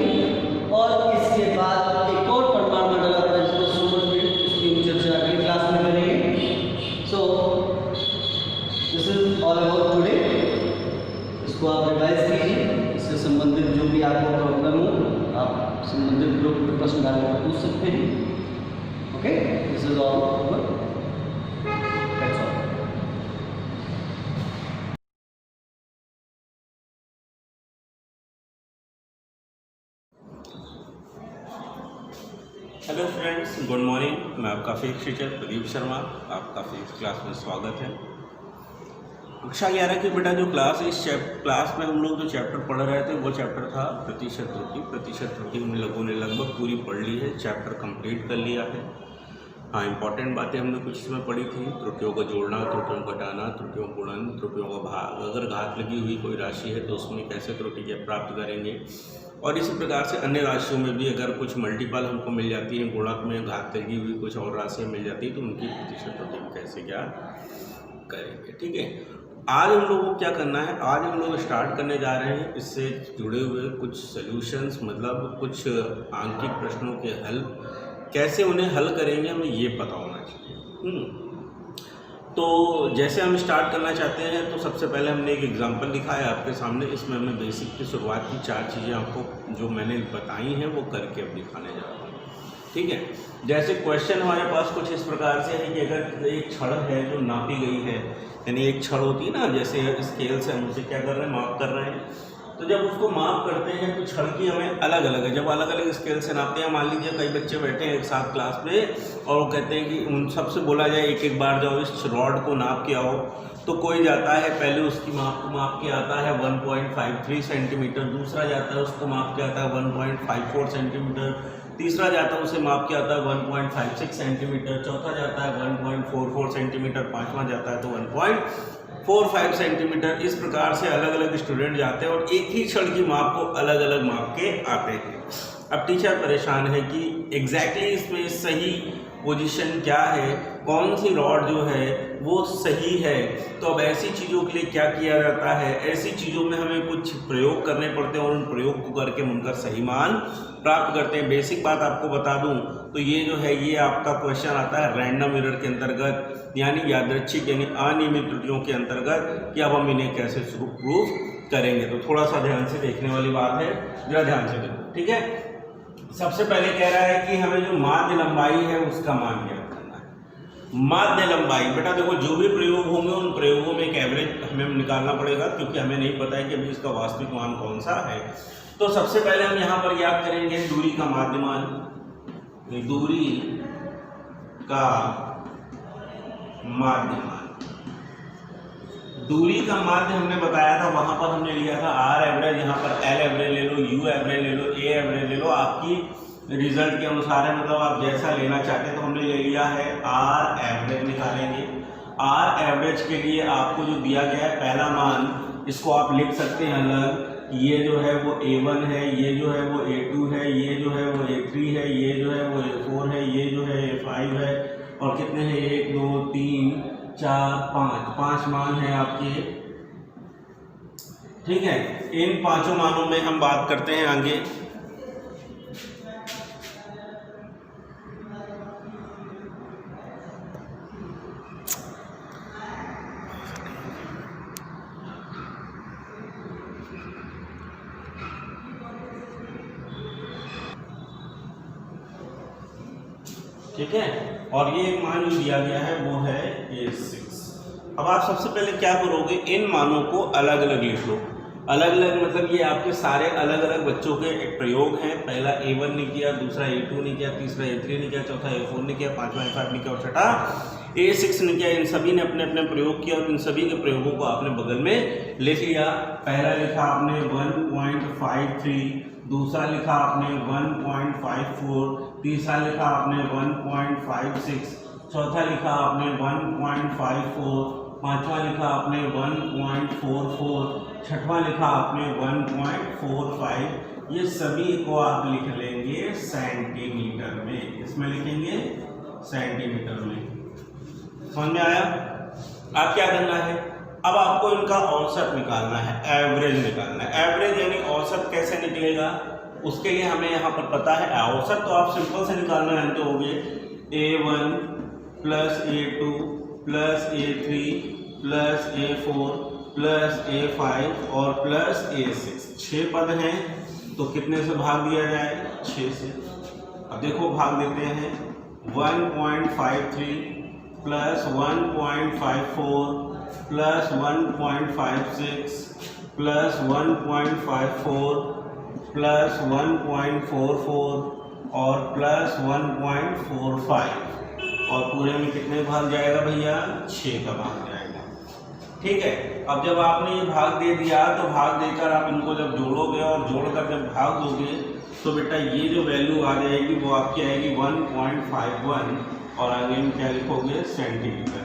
और इसके बाद एक और परमाणु मॉडल आता है जिसको सुपरफील्ड, इसकी हम चर्चा अगली क्लास में करेंगे। So this is all about today. इसको आप रिवाइज कीजिए, इससे संबंधित जो भी आपको प्रॉब्लम हो आप संबंधित ग्रुप में प्रश्न डालकर पूछ सकते हैं। Okay, this is all. That's all. Hello friends, good morning. मैं आपका फिजिक्स टीचर प्रदीप शर्मा, आपका फिजिक्स क्लास में स्वागत है। कक्षा 11 की बेटा जो क्लास है, इस क्लास में हम लोग जो चैप्टर पढ़ रहे थे वो चैप्टर था प्रतिशत त्रुटि। प्रतिशत त्रुटि हम लोगों ने लगभग पूरी पढ़ ली है, चैप्टर कंप्लीट कर लिया है। हाँ, इंपॉर्टेंट बातें हमने कुछ इसमें पढ़ी थी। त्रुटियों को जोड़ना, त्रुटियों को घटाना, त्रुटियों को गुणन, त्रुटियों का भाग, अगर घात लगी हुई कोई राशि है तो उसमें कैसे त्रुटि प्राप्त करेंगे, और इसी प्रकार से अन्य राशियों में भी अगर कुछ मल्टीपल हमको मिल जाती है, गुणक में घात लगी हुई कुछ और राशियाँ मिल जाती है तो उनकी प्रतिशत त्रुटि हम कैसे ज्ञात करेंगे। ठीक है, आज हम लोगों को क्या करना है, आज हम लोग स्टार्ट करने जा रहे हैं इससे जुड़े हुए कुछ सॉल्यूशंस, मतलब कुछ आंकिक प्रश्नों के हल, कैसे उन्हें हल करेंगे हमें ये पता होना चाहिए। तो जैसे हम स्टार्ट करना चाहते हैं तो सबसे पहले हमने एक एग्जांपल लिखा है आपके सामने। इसमें हमने बेसिक की शुरुआत की 4 चीज़ें आपको जो मैंने बताई हैं वो करके अब दिखाने जा रहा हूँ। ठीक है, जैसे क्वेश्चन हमारे पास कुछ इस प्रकार से है कि अगर एक छड़ है जो नापी गई है, यानी एक छड़ होती है ना, जैसे स्केल से हम उसे क्या कर रहे हैं, माप कर रहे हैं। तो जब उसको माप करते हैं तो छड़ की हमें अलग अलग है, जब अलग अलग स्केल से नापते हैं, मान लीजिए कई बच्चे बैठे हैं एक साथ क्लास में और वो कहते हैं कि उन सबसे बोला जाए एक एक बार जाओ इस रॉड को नाप के आओ, तो कोई जाता है पहले उसकी माप को माप के आता है 1.53 सेंटीमीटर, दूसरा जाता है उसको माप के आता है 1.54 सेंटीमीटर, तीसरा जाता है उसे माप के आता है 1.56 सेंटीमीटर, चौथा जाता है 1.44 सेंटीमीटर, पाँचवा जाता है तो 1.45 सेंटीमीटर। इस प्रकार से अलग अलग स्टूडेंट जाते हैं और एक ही छड़ की माप को अलग अलग माप के आते हैं। अब टीचर परेशान है कि एग्जैक्टली इसमें सही पोजीशन क्या है, कौन सी रॉड जो है वो सही है। तो अब ऐसी चीज़ों के लिए क्या किया जाता है, ऐसी चीज़ों में हमें कुछ प्रयोग करने पड़ते हैं और उन प्रयोग को करके हम उनका सही मान प्राप्त करते हैं। बेसिक बात आपको बता दूं तो ये जो है ये आपका क्वेश्चन आता है रैंडम एरर के अंतर्गत, यानी यादृच्छिक यानी अनियमित त्रुटियों के अंतर्गत कि अब हम इन्हें कैसे प्रूफ करेंगे। तो थोड़ा सा ध्यान से देखने वाली बात है, जरा ध्यान से देखो। ठीक है, सबसे पहले कह रहा है कि हमें जो माध्य लंबाई है उसका मान ज्ञात करना है। माध्य लंबाई बेटा देखो, जो भी प्रयोग होंगे उन प्रयोगों में एक एवरेज हमें निकालना पड़ेगा, क्योंकि हमें नहीं पता है कि अभी इसका वास्तविक मान कौन सा है। तो सबसे पहले हम यहाँ पर याद करेंगे दूरी का माध्य मान, दूरी का माध्य मान। दूरी का माध्य हमने बताया था, वहां पर हमने लिया था आर एवरेज, यहाँ पर एल एवरेज ले लो, यू एवरेज ले लो, ए एवरेज ले लो, आपकी रिजल्ट के अनुसार है, मतलब आप जैसा लेना चाहते हैं। तो हमने ले लिया है आर एवरेज, निकालेंगे। आर एवरेज के लिए आपको जो दिया गया है पहला मान, इसको आप लिख सकते हैं अलग, ये जो है वो A1 है, ये जो है वो A2 है, ये जो है वो A3 है, ये जो है वो A4 है, ये जो है A5 है, और कितने हैं 1 2 3 4 5 मान हैं आपके। ठीक है, इन पांचों मानों में हम बात करते हैं आगे। ठीक है, और ये एक मान जो दिया गया है वो है A6। अब आप सबसे पहले क्या करोगे, इन मानों को अलग अलग लिख लो। अलग अलग मतलब ये आपके सारे अलग अलग बच्चों के एक प्रयोग हैं। पहला A1 ने किया, दूसरा A2 ने किया, तीसरा A3 ने किया, चौथा A4 ने किया, पांचवा A5 ने किया और छठा A6 ने क्या, इन सभी ने अपने अपने प्रयोग किया और इन सभी के प्रयोगों को आपने बगल में लिख लिया। पहला लिखा आपने 1.53, दूसरा लिखा आपने 1.54, तीसरा लिखा आपने 1.56, चौथा लिखा आपने 1.54, पांचवा लिखा आपने 1.44, छठवां लिखा आपने 1.45। ये सभी को आप लिख लेंगे सेंटीमीटर में, इसमें लिखेंगे सेंटीमीटर में। समझ में आया? आप क्या करना है, अब आपको इनका औसत निकालना है, एवरेज निकालना है। एवरेज यानी औसत कैसे निकलेगा, उसके लिए हमें यहाँ पर पता है। औसत तो आप सिंपल से निकालना जानते होंगे, A1 plus A2 plus A3 plus A4 plus A5 और प्लस A6। 6 पद हैं, तो कितने से भाग दिया जाए, 6 से। अब देखो भाग देते हैं, 1.53 प्लस 1.54 प्लस 1.56 प्लस 1.54 प्लस 1.44 और प्लस 1.45 और पूरे में कितने भाग जाएगा भैया, 6 का भाग जाएगा। ठीक है, अब जब आपने ये भाग दे दिया तो भाग देकर आप इनको जब जोड़ोगे और जोड़कर जब भाग दोगे तो बेटा ये जो वैल्यू आ जाएगी वो आपकी आएगी 1.51 और आगे में क्या लिखोगे, सेंटीमीटर।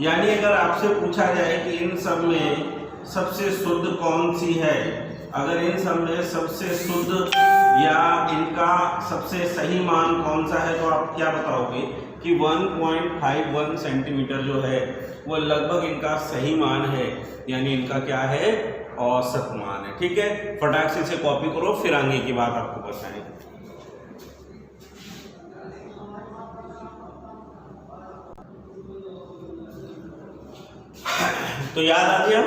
यानी अगर आपसे पूछा जाए कि इन सब में सबसे शुद्ध कौन सी है, अगर इन सब में सबसे शुद्ध या इनका सबसे सही मान कौन सा है, तो आप क्या बताओगे कि 1.51 सेंटीमीटर जो है वो लगभग इनका सही मान है, यानी इनका क्या है, औसत मान है। ठीक है, फटाक से इसे कॉपी करो, फिर आगे की बात आपको बताएं। तो याद आ गया,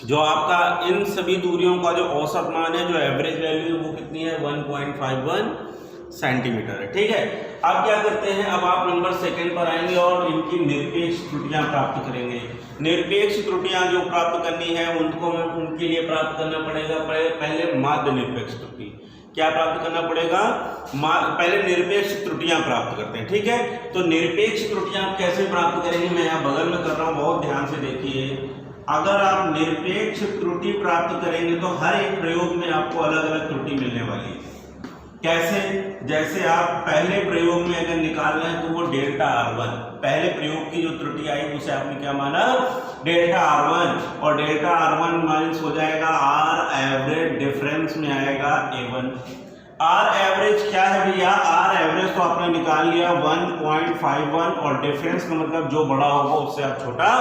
जो आपका इन सभी दूरियों का जो औसत मान है, जो एवरेज वैल्यू है वो कितनी है, 1.51 सेंटीमीटर है। ठीक है, अब क्या करते हैं, अब आप नंबर सेकंड पर आएंगे और इनकी निरपेक्ष त्रुटियां प्राप्त करेंगे। निरपेक्ष त्रुटियां जो प्राप्त करनी है उनको उनके लिए प्राप्त करना पड़ेगा पहले माध्य निरपेक्ष त्रुटि। क्या प्राप्त करना पड़ेगा, पहले निरपेक्ष त्रुटियां प्राप्त करते हैं। ठीक है, तो निरपेक्ष त्रुटियां आप कैसे प्राप्त करेंगे, मैं यहाँ बगल में कर रहा हूँ, बहुत ध्यान से देखिए। अगर आप निरपेक्ष त्रुटि प्राप्त करेंगे तो हर एक प्रयोग में आपको अलग अलग त्रुटि मिलने वाली है। कैसे, जैसे आप पहले प्रयोग में अगर निकाल रहे हैं तो वो डेल्टा R1, पहले प्रयोग की जो त्रुटि आई उसे आपने क्या माना, डेल्टा R1, और डेल्टा R1 माइनस हो जाएगा R एवरेज, डिफरेंस में आएगा A1। R एवरेज क्या है भैया, R एवरेज तो आपने निकाल लिया 1.51 और डिफरेंस का मतलब जो बड़ा होगा उससे आप छोटा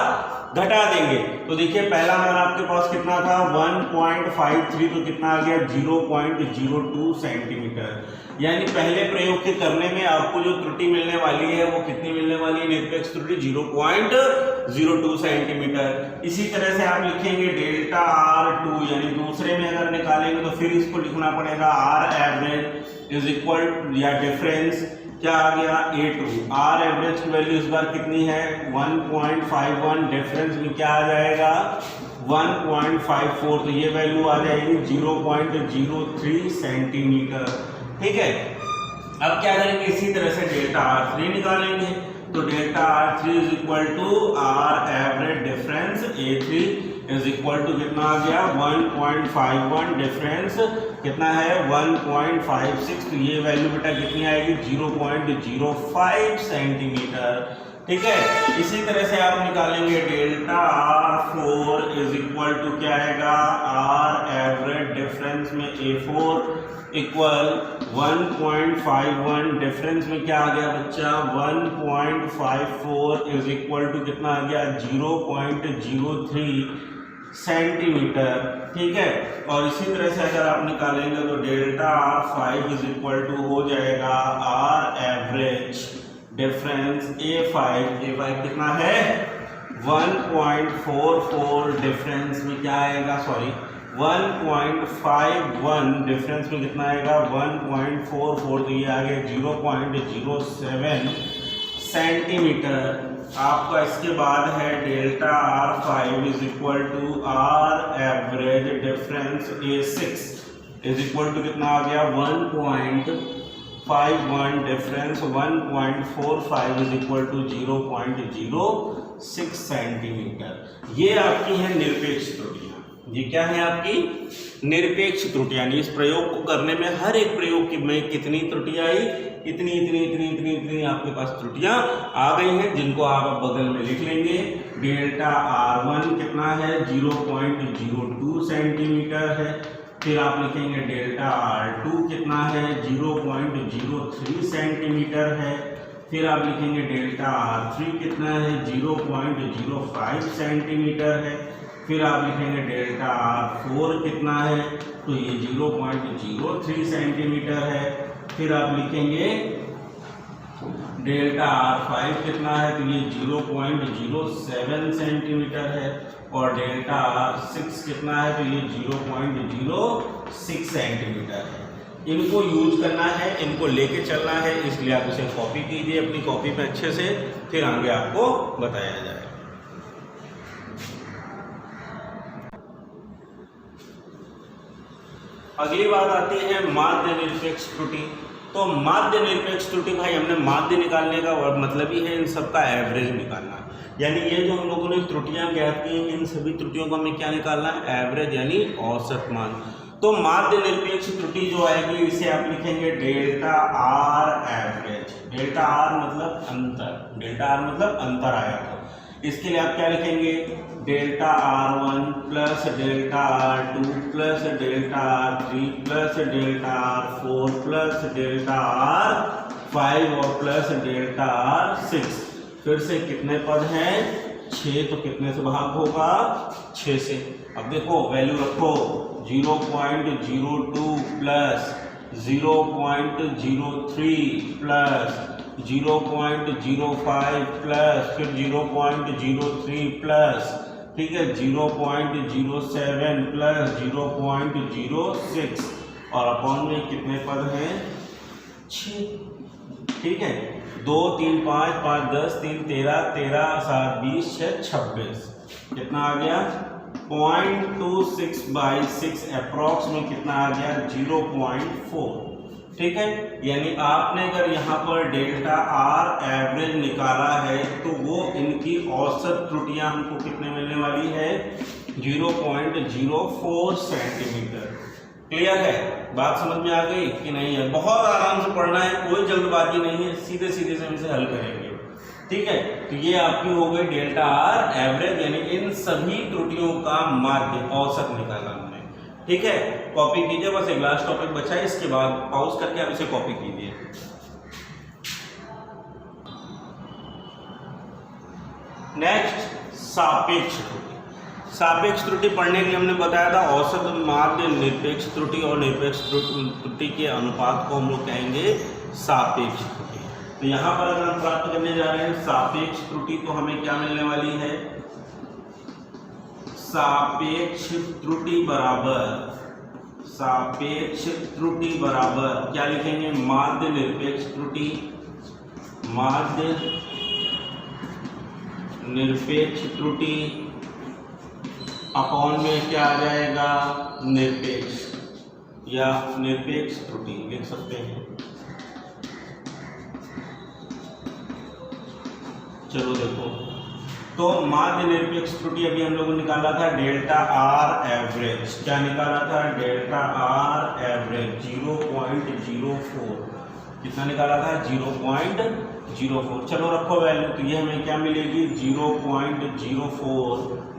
घटा देंगे। तो देखिए पहला मान आपके पास कितना था, 1.53, तो कितना आ गया, 0.02 सेंटीमीटर। यानी पहले प्रयोग के करने में आपको जो त्रुटि मिलने वाली है वो कितनी मिलने वाली है, निरपेक्ष त्रुटि 0.02 सेंटीमीटर। इसी तरह से आप लिखेंगे डेल्टा R2, यानी दूसरे में अगर निकालेंगे तो फिर इसको लिखना पड़ेगा R एवरेज इज इक्वल या डिफरेंस क्या आ गया, A2। R एवरेज की वैल्यू इस बार कितनी है, 1.51, डिफरेंस में क्या आ जाएगा, 1.54, तो ये वैल्यू आ जाएगी 0.03 सेंटीमीटर। ठीक है, अब क्या करेंगे, इसी तरह से डेल्टा R3 निकालेंगे। तो delta R3 is equal to R average difference A3 is equal to कितना आ गया, 1.51, डिफरेंस कितना है, 1.56, तो ये वैल्यू बेटा कितनी आएगी, 0.05 सेंटीमीटर। ठीक है, इसी तरह से आप निकालेंगे delta R4 is equal to क्या आएगा, R एवरेज डिफरेंस में A4 इक्वल 1.51, डिफरेंस में क्या आ गया बच्चा, 1.54 इज इक्वल टू कितना आ गया, 0.03 सेंटीमीटर। ठीक है, और इसी तरह से अगर आप निकालेंगे तो delta R5 is equal to हो जाएगा R एवरेज डिफरेंस A5 कितना है, 1.44, डिफरेंस में क्या आएगा, 1.51, डिफरेंस में कितना आएगा, 1.44, तो ये आ गया 0.07 सेंटीमीटर। आपका इसके बाद है delta R5 is equal to R average difference A6 is equal to कितना आ गया, 0.51 difference 1.45 is equal to 0.06 centimetre. ये आपकी है निरपेक्ष त्रुटियां। ये क्या है आपकी निरपेक्ष त्रुटियां। इस प्रयोग को करने में हर एक प्रयोग की में कितनी त्रुटियां आई, इतनी इतनी इतनी इतनी इतनी आपके पास त्रुटियां आ गई हैं, जिनको आप बगल में लिख लेंगे। डेल्टा R1 कितना है 0.02 सेंटीमीटर है। फिर आप लिखेंगे डेल्टा R2 कितना है 0.03 सेंटीमीटर है। फिर आप लिखेंगे डेल्टा R3 कितना है 0.05 सेंटीमीटर है। फिर आप लिखेंगे डेल्टा R4 कितना है, तो ये 0.03 सेंटीमीटर है। फिर आप लिखेंगे डेल्टा R5 कितना है, तो ये 0.07 सेंटीमीटर है। और डेल्टा R6 कितना है, तो ये 0.06 सेंटीमीटर है। इनको यूज करना है, इनको लेके चलना है, इसलिए आप इसे कॉपी कीजिए अपनी कॉपी पे अच्छे से, फिर आगे आपको बताया जाए। अगली बात आती है माध्य निरपेक्ष त्रुटि। तो माध्य निरपेक्ष त्रुटि भाई हमने माध्य निकालने का मतलब ही है इन सबका एवरेज निकालना। यानी ये जो हम लोगों ने त्रुटियां ज्ञात की हैं, इन सभी त्रुटियों को हमें क्या निकालना है, एवरेज यानी औसत मान। तो माध्य निरपेक्ष त्रुटि जो आएगी इसे आप लिखेंगे delta R average. Delta R मतलब अंतर, डेल्टा R मतलब अंतर आया था। इसके लिए आप क्या लिखेंगे, delta R1 plus delta R2 plus delta R3 plus delta R4 plus delta R5 और प्लस डेल्टा R6। फिर से कितने पद हैं, 6, तो कितने से भाग होगा, 6 से। अब देखो वैल्यू रखो 0.02 प्लस 0.03 प्लस 0.05 प्लस फिर 0.03 प्लस, ठीक है, 0.07 प्लस 0.06 और अपॉन में कितने पद हैं, 6। ठीक है, 2 3 5 5 10 3 13 13 7 20 6 26 कितना आ गया 0.26/6 अप्रॉक्स में कितना आ गया 0.4। ठीक है, यानी आपने अगर यहाँ पर डेल्टा R एवरेज निकाला है तो वो इनकी औसत त्रुटियां हमको कितने मिलने वाली है 0.04 सेंटीमीटर। क्लियर है, बात समझ में आ गई कि नहीं है? बहुत आराम से पढ़ना है, कोई जल्दबाजी नहीं है, सीधे सीधे से हम इसे हल करेंगे। ठीक है, तो ये आपकी हो गई डेल्टा R एवरेज, यानी इन सभी त्रुटियों का माध्य औसत निकाला हमने। ठीक है, कॉपी कीजिए, बस एक लास्ट टॉपिक बचा है, इसके बाद पॉज करके आप इसे कॉपी कीजिए। नेक्स्ट सापेक्ष त्रुटि। सापेक्ष त्रुटि पढ़ने के लिए हमने बताया था औसत, माध्य, निरपेक्ष त्रुटि और निरपेक्ष त्रुटि के अनुपात को हम लोग कहेंगे सापेक्ष त्रुटि। तो यहाँ पर अगर हम प्राप्त करने जा रहे हैं सापेक्ष त्रुटि तो हमें क्या मिलने वाली है, सापेक्ष त्रुटि बराबर क्या लिखेंगे, माध्य निरपेक्ष त्रुटि, माध्य निरपेक्ष त्रुटि अपॉन में क्या आ जाएगा निरपेक्ष या निरपेक्ष त्रुटि लिख सकते हैं। चलो देखो, तो माध्य निरपेक्ष त्रुटि अभी हम लोगों ने निकाला था डेल्टा R एवरेज। क्या निकाला था, डेल्टा R एवरेज 0.04। कितना निकाला था 0.04। चलो रखो वैल्यू, तो ये हमें क्या मिलेगी 0.04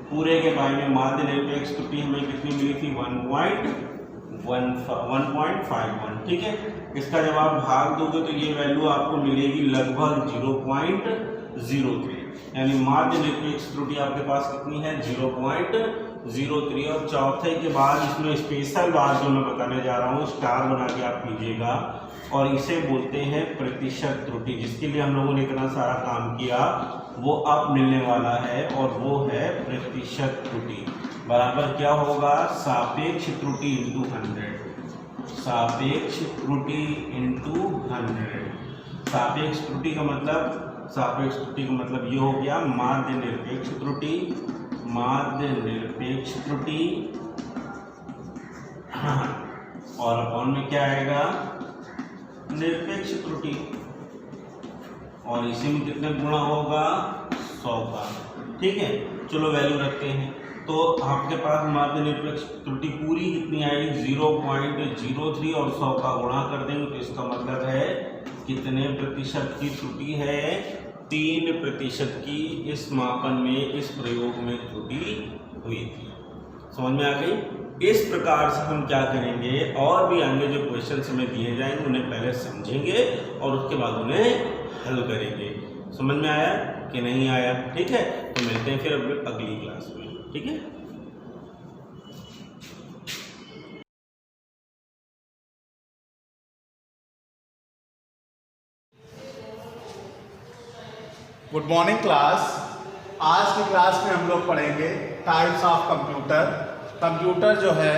पूरे के बारे में। माध्य निरपेक्ष त्रुटि हमें कितनी मिली थी 1.51। ठीक है, इसका जब आप भाग दोगे तो ये वैल्यू आपको मिलेगी लगभग 0.03, यानी माध्य निरपेक्ष त्रुटि आपके पास कितनी है 0.03। और चौथे के बाद इसमें स्पेशल बात जो मैं बताने जा रहा हूँ स्टार बना के आप कीजिएगा, और इसे बोलते हैं प्रतिशत त्रुटि। जिसके लिए हम लोगों ने इतना सारा काम किया वो अब मिलने वाला है, और वो है प्रतिशत त्रुटि बराबर क्या होगा, सापेक्ष त्रुटि इंटू 100। सापेक्ष त्रुटि इंटू 100। सापेक्ष त्रुटि का मतलब ये हो गया माध्य निरपेक्ष त्रुटि, माध्य निरपेक्ष त्रुटि और अपॉन में क्या आएगा निरपेक्ष त्रुटि, और इसी में कितने गुणा होगा 100 का। ठीक है, चलो वैल्यू रखते हैं। तो आपके पास हमारे निरपेक्ष त्रुटि पूरी कितनी आएगी 0.03 और 100 का गुणा कर देंगे तो इसका मतलब है कितने प्रतिशत की त्रुटि है, 3% की इस मापन में, इस प्रयोग में त्रुटि हुई थी। समझ में आ गई। इस प्रकार से हम क्या करेंगे, और भी आगे जो क्वेश्चन हमें दिए जाएंगे उन्हें पहले समझेंगे और उसके बाद उन्हें हल करेंगे। समझ में आया कि नहीं आया? ठीक है, तो मिलते हैं फिर अगली क्लास में। ठीक है। Good morning class. आज की क्लास में हम लोग पढ़ेंगे टाइप्स ऑफ कंप्यूटर। कंप्यूटर जो है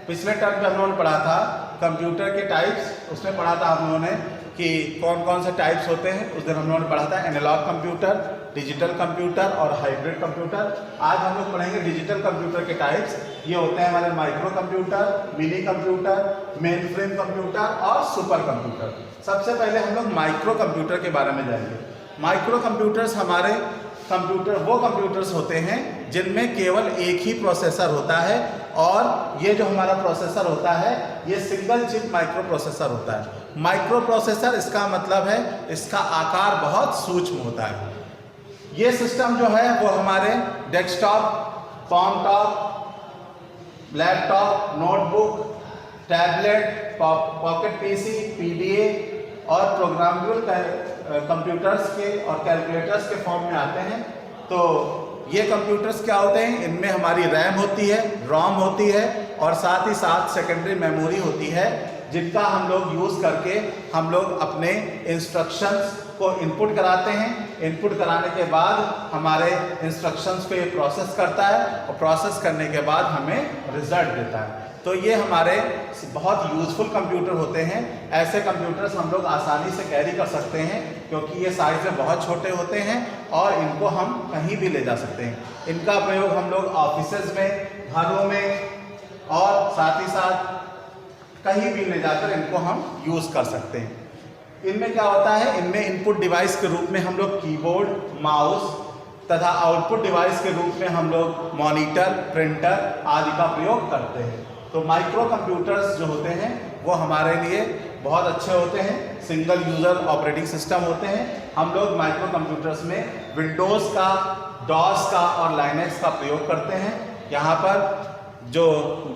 पिछले टर्म में हम लोगों ने पढ़ा था कंप्यूटर के टाइप्स, उसमें पढ़ा था हम लोगों ने कि कौन कौन से टाइप्स होते हैं। उस दिन हम लोगों ने पढ़ा था एनालॉग कंप्यूटर, डिजिटल कंप्यूटर और हाइब्रिड कंप्यूटर। आज हम लोग पढ़ेंगे डिजिटल कंप्यूटर के टाइप्स। ये होते हैं हमारे micro computer, mini computer, main frame computer और सुपर कंप्यूटर। सबसे पहले हम लोग माइक्रो कंप्यूटर के बारे में जाएंगे। माइक्रो कंप्यूटर्स हमारे वो कंप्यूटर्स होते हैं जिनमें केवल एक ही प्रोसेसर होता है, और ये जो हमारा प्रोसेसर होता है ये सिंगल चिप माइक्रो प्रोसेसर होता है। माइक्रो प्रोसेसर इसका मतलब है इसका आकार बहुत सूक्ष्म होता है। ये सिस्टम जो है वो हमारे desktop, comtop, laptop, notebook, tablet, pocket PC, PDA और प्रोग्रामेबल कंप्यूटर्स के और कैलकुलेटर्स के फॉर्म में आते हैं। तो ये कंप्यूटर्स क्या होते हैं, इनमें हमारी रैम होती है, रोम होती है और साथ ही साथ सेकेंडरी मेमोरी होती है, जिनका हम लोग यूज़ करके हम लोग अपने इंस्ट्रक्शंस को इनपुट कराते हैं। इनपुट कराने के बाद हमारे इंस्ट्रक्शंस को ये प्रोसेस करता है और प्रोसेस करने के बाद हमें रिजल्ट देता है। तो ये हमारे बहुत यूज़फुल कंप्यूटर होते हैं। ऐसे कंप्यूटर्स हम लोग आसानी से कैरी कर सकते हैं क्योंकि ये साइज में बहुत छोटे होते हैं और इनको हम कहीं भी ले जा सकते हैं। इनका प्रयोग हम लोग ऑफिसेज में, घरों में और साथ ही साथ कहीं भी ले जाकर इनको हम यूज़ कर सकते हैं। इनमें क्या होता है, इनमें इनपुट डिवाइस के रूप में हम लोग कीबोर्ड, माउस तथा आउटपुट डिवाइस के रूप में हम लोग मॉनिटर, प्रिंटर आदि का प्रयोग करते हैं। तो माइक्रो कंप्यूटर्स जो होते हैं वो हमारे लिए बहुत अच्छे होते हैं, सिंगल यूज़र ऑपरेटिंग सिस्टम होते हैं। हम लोग माइक्रो कंप्यूटर्स में विंडोज़ का, डॉस का और लाइनेक्स का प्रयोग करते हैं। यहाँ पर जो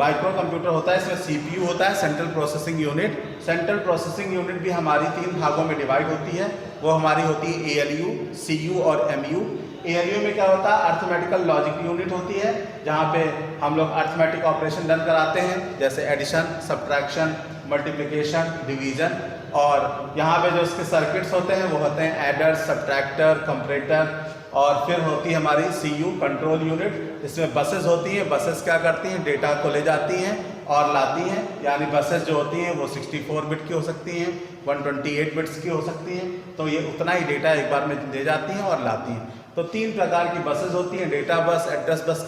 माइक्रो कंप्यूटर होता है इसमें सीपीयू होता है, central processing unit. Central processing unit भी हमारी 3 भागों में डिवाइड होती है। वो हमारी होती है एएलयू, सीयू और एमयू। एएलयू में क्या होता है, अर्थमेटिकल लॉजिक यूनिट होती है, जहाँ पे हम लोग अर्थमेटिक ऑपरेशन डन कराते हैं, जैसे एडिशन, सब्ट्रैक्शन, मल्टीप्लिकेशन, डिवीजन। और यहाँ पे जो इसके सर्किट्स होते हैं वो होते हैं एडर, सब्ट्रैक्टर, कंपरेटर। और फिर होती है हमारी सीयू, कंट्रोल यूनिट। इसमें बसेस होती हैं। बसेस क्या करती हैं, डेटा को ले जाती हैं और लाती हैं। यानी बसेस जो होती हैं वो 64 बिट की हो सकती हैं, 128 बिट्स की हो सकती हैं। तो ये उतना ही डेटा एक बार में ले जाती हैं और लाती हैं। तो 3 प्रकार की बसेस होती हैं, data bus, address bus,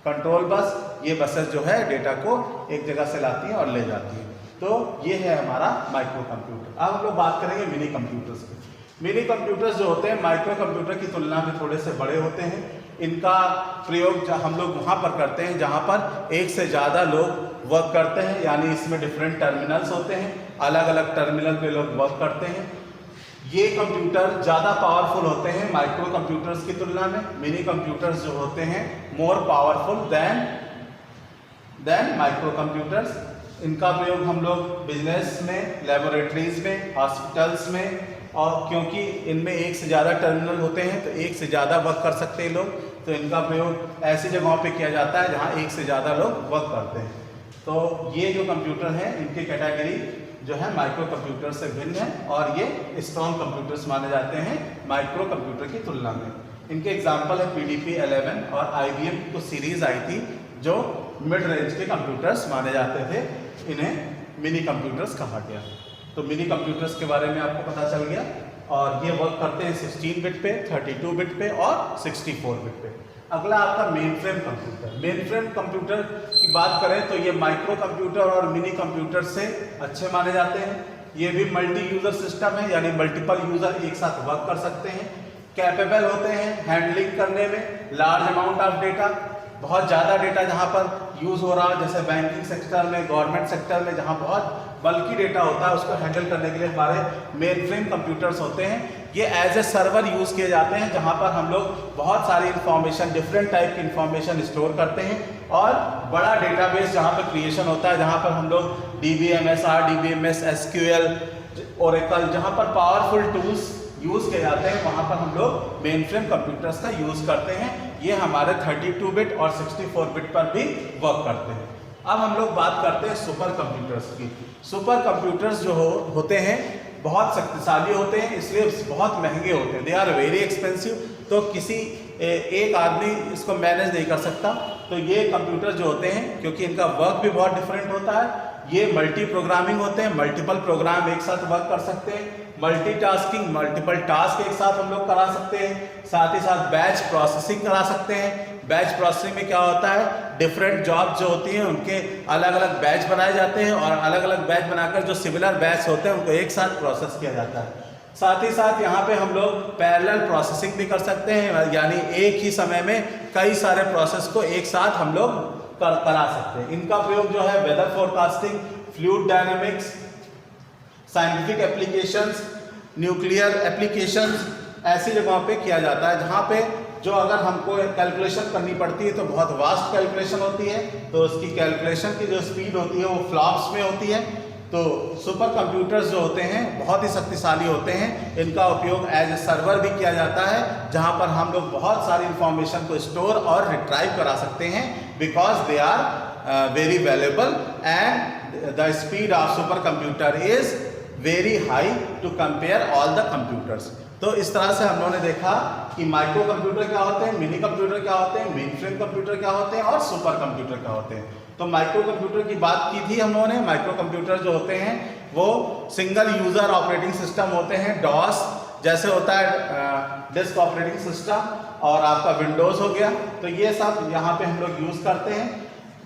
control bus. ये बसेस जो है डेटा को एक जगह से लाती हैं और ले जाती हैं। तो ये है हमारा माइक्रो कंप्यूटर। अब हम लोग बात करेंगे मिनी कंप्यूटर्स की। मिनी कंप्यूटर्स जो होते हैं माइक्रो कंप्यूटर की तुलना में थोड़े से बड़े होते हैं। इनका प्रयोग हम लोग वहाँ पर करते हैं जहाँ पर एक से ज़्यादा लोग वर्क करते हैं, यानी इसमें डिफरेंट टर्मिनल्स होते हैं, अलग अलग टर्मिनल पे लोग वर्क करते हैं। ये कंप्यूटर ज़्यादा पावरफुल होते हैं माइक्रो कंप्यूटर्स की तुलना में। मिनी कंप्यूटर्स जो होते हैं मोर पावरफुल देन माइक्रो कंप्यूटर्स। इनका प्रयोग हम लोग बिजनेस में, लेबोरेटरीज में, हॉस्पिटल्स में, और क्योंकि इनमें एक से ज़्यादा टर्मिनल होते हैं तो एक से ज़्यादा वर्क कर सकते हैं लोग, तो इनका प्रयोग ऐसी जगहों पे किया जाता है जहाँ एक से ज़्यादा लोग वर्क करते हैं। तो ये जो कंप्यूटर हैं इनकी कैटेगरी जो है माइक्रो कंप्यूटर से भिन्न है और ये स्ट्रॉन्ग कंप्यूटर्स माने जाते हैं माइक्रो कंप्यूटर की तुलना में। इनके एग्जाम्पल है PDP 11 और IBM की कुछ सीरीज आई थी जो मिड रेंज के कंप्यूटर्स माने जाते थे। इन्हें मिनी कंप्यूटर्स कहा गया। तो मिनी कंप्यूटर्स के बारे में आपको पता चल गया। और ये वर्क करते हैं 16 बिट पे, 32 बिट पे और 64 बिट पे। अगला आपका main frame computer. Main frame computer की बात करें तो ये माइक्रो कंप्यूटर और मिनी कंप्यूटर से अच्छे माने जाते हैं। ये भी मल्टी यूजर सिस्टम है, यानी मल्टीपल यूजर एक साथ वर्क कर सकते हैं। कैपेबल होते हैं हैंडलिंग करने में लार्ज अमाउंट ऑफ डेटा, बहुत ज़्यादा डेटा जहाँ पर यूज़ हो रहा है, जैसे बैंकिंग सेक्टर में, गवर्नमेंट सेक्टर में, जहाँ बहुत बल्कि डेटा होता है उसको हैंडल करने के लिए हमारे मेन फ्रेम कंप्यूटर्स होते हैं। ये एज ए सर्वर यूज़ किए जाते हैं, जहाँ पर हम लोग बहुत सारी इंफॉर्मेशन, डिफरेंट टाइप की इंफॉर्मेशन स्टोर करते हैं, और बड़ा डेटाबेस जहाँ पर क्रिएशन होता है, जहाँ पर हम लोग DBMS, RDBMS, SQL, ओरेकल, जहाँ पर पावरफुल टूल्स यूज़ किए जाते हैं, वहाँ पर हम लोग मेन फ्रेम कंप्यूटर्स का यूज़ करते हैं। ये हमारे 32 बिट और 64 बिट पर भी वर्क करते हैं। अब हम लोग बात करते हैं सुपर कंप्यूटर्स की। सुपर कंप्यूटर्स जो होते हैं बहुत शक्तिशाली होते हैं, इसलिए बहुत महंगे होते हैं। दे आर वेरी एक्सपेंसिव, तो किसी एक आदमी इसको मैनेज नहीं कर सकता। तो ये कंप्यूटर जो होते हैं, क्योंकि इनका वर्क भी बहुत डिफरेंट होता है, ये मल्टी प्रोग्रामिंग होते हैं, मल्टीपल प्रोग्राम एक साथ वर्क कर सकते हैं, मल्टीटास्किंग, मल्टीपल टास्क एक साथ हम लोग करा सकते हैं, साथ ही साथ बैच प्रोसेसिंग करा सकते हैं। बैच प्रोसेसिंग में क्या होता है, डिफरेंट जॉब जो होती हैं उनके अलग अलग बैच बनाए जाते हैं, और अलग अलग बैच बनाकर जो सिमिलर बैच होते हैं उनको एक साथ प्रोसेस किया जाता है। साथ ही साथ यहाँ पे हम लोग पैरेलल प्रोसेसिंग भी कर सकते हैं, यानी एक ही समय में कई सारे प्रोसेस को एक साथ हम लोग करा सकते हैं। इनका प्रयोग जो है weather forecasting, fluid dynamics, scientific applications, nuclear applications, ऐसी जगहों पे किया जाता है, जहाँ पे जो अगर हमको कैलकुलेशन करनी पड़ती है तो बहुत वास्ट कैलकुलेशन होती है, तो उसकी कैलकुलेशन की जो स्पीड होती है वो फ्लॉप्स में होती है। तो सुपर कंप्यूटर्स जो होते हैं बहुत ही शक्तिशाली होते हैं। इनका उपयोग एज ए सर्वर भी किया जाता है, जहाँ पर हम लोग बहुत सारी इंफॉर्मेशन को स्टोर और रिट्राइव करा सकते हैं, because they are very valuable and the speed of super computer is very high to compare all the computers. तो इस तरह से हम लोगों ने देखा कि माइक्रो कंप्यूटर क्या होते हैं, मिनी कंप्यूटर क्या होते हैं, मेन फ्रेम कंप्यूटर क्या होते हैं, और सुपर कंप्यूटर क्या होते हैं। तो माइक्रो कंप्यूटर की बात की थी हम लोगों ने। माइक्रो कंप्यूटर जो होते हैं वो सिंगल यूजर ऑपरेटिंग सिस्टम होते हैं। डॉस जैसे होता है डिस्क ऑपरेटिंग सिस्टम, और आपका विंडोज़ हो गया, तो ये सब यहाँ पे हम लोग यूज़ करते हैं।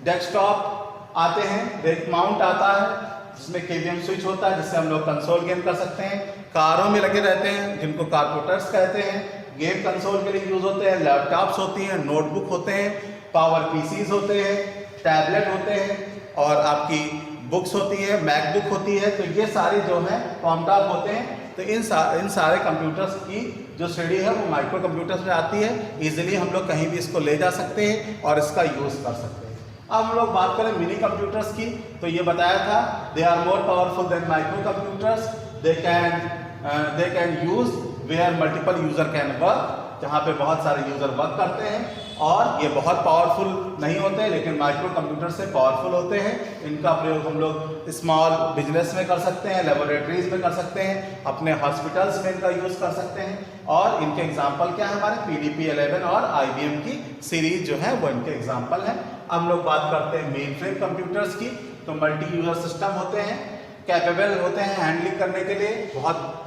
डेस्कटॉप आते हैं, रेक माउंट आता है जिसमें KVM स्विच होता है, जिससे हम लोग कंसोल गेम कर सकते हैं। कारों में लगे रहते हैं जिनको कारपोर्टर्स कहते हैं, गेम कंसोल के लिए यूज़ होते हैं। लैपटॉप्स होती हैं, नोटबुक होते हैं, पावर PCs होते हैं, टैबलेट होते हैं, और आपकी बुक्स होती है, मैकबुक होती है। तो ये सारे जो हैं कॉमटॉप होते हैं। तो इन सारे कंप्यूटर्स की जो श्रेणी है वो माइक्रो कंप्यूटर्स में आती है। ईजिली हम लोग कहीं भी इसको ले जा सकते हैं और इसका यूज़ कर सकते हैं। अब हम लोग बात करें मिनी कंप्यूटर्स की, तो ये बताया था they are more powerful than micro computers. They can use where multiple user can work, जहाँ पे बहुत सारे यूजर वर्क करते हैं, और ये बहुत पावरफुल नहीं होते लेकिन माइक्रो कंप्यूटर से पावरफुल होते हैं। इनका प्रयोग हम लोग स्मॉल बिजनेस में कर सकते हैं, लेबोरेटरीज में कर सकते हैं, अपने हॉस्पिटल्स में इनका यूज़ कर सकते हैं। और इनके एग्जाम्पल क्या है, हमारे PDP-11 और IBM की सीरीज जो है वो इनके एग्जाम्पल हैं। हम लोग बात करते हैं मेन फ्रेम कंप्यूटर्स की, तो मल्टी यूजर सिस्टम होते हैं, कैपेबल होते हैं हैंडलिंग करने के लिए बहुत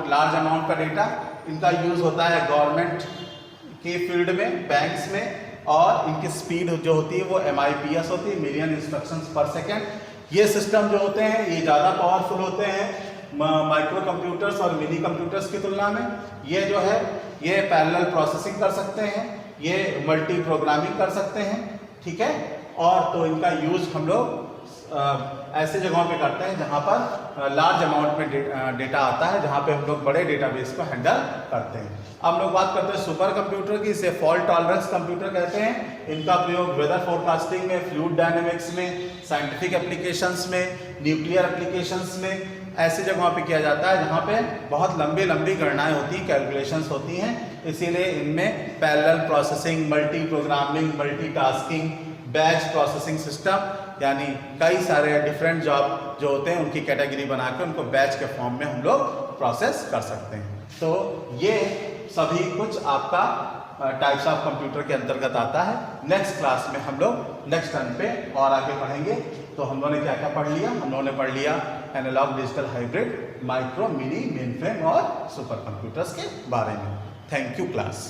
लार्ज अमाउंट का डेटा। इनका यूज़ होता है गवर्नमेंट के फील्ड में, बैंक्स में, और इनकी स्पीड जो होती है वो MIPS होती है, मिलियन इंस्ट्रक्शंस पर सेकेंड। ये सिस्टम जो होते हैं ये ज़्यादा पावरफुल होते हैं माइक्रो कंप्यूटर्स और मिनी कंप्यूटर्स की तुलना में। ये जो है ये पैरेलल प्रोसेसिंग कर सकते हैं, ये मल्टी प्रोग्रामिंग कर सकते हैं, ठीक है। और तो इनका यूज़ हम लोग ऐसे जगहों पे करते हैं जहाँ पर लार्ज अमाउंट में डेटा आता है, जहाँ पे हम लोग बड़े डेटाबेस को हैंडल करते हैं। अब हम लोग बात करते हैं सुपर कंप्यूटर की, इसे फॉल्ट टॉलरेंस कंप्यूटर कहते हैं। इनका प्रयोग वेदर फोरकास्टिंग में, फ्लूइड डायनामिक्स में, साइंटिफिक एप्लीकेशंस में, न्यूक्लियर एप्लीकेशंस में, ऐसी जगहों पे किया जाता है जहाँ पे बहुत लंबी लंबी गणनाएं होती हैं, कैलकुलेशंस होती हैं। इसीलिए इनमें parallel processing, multi programming, multitasking, batch processing system, यानी कई सारे डिफरेंट जॉब जो होते हैं उनकी कैटेगरी बना के उनको बैच के फॉर्म में हम लोग प्रोसेस कर सकते हैं। तो ये सभी कुछ आपका टाइप्स ऑफ कंप्यूटर के अंतर्गत आता है। नेक्स्ट क्लास में हम लोग नेक्स्ट टर्न पे और आगे पढ़ेंगे। तो हम लोगों ने क्या क्या पढ़ लिया, हम लोगों ने पढ़ लिया analogue digital hybrid, micro, mini, mainframe और सुपर कंप्यूटर्स के बारे में। Thank you class.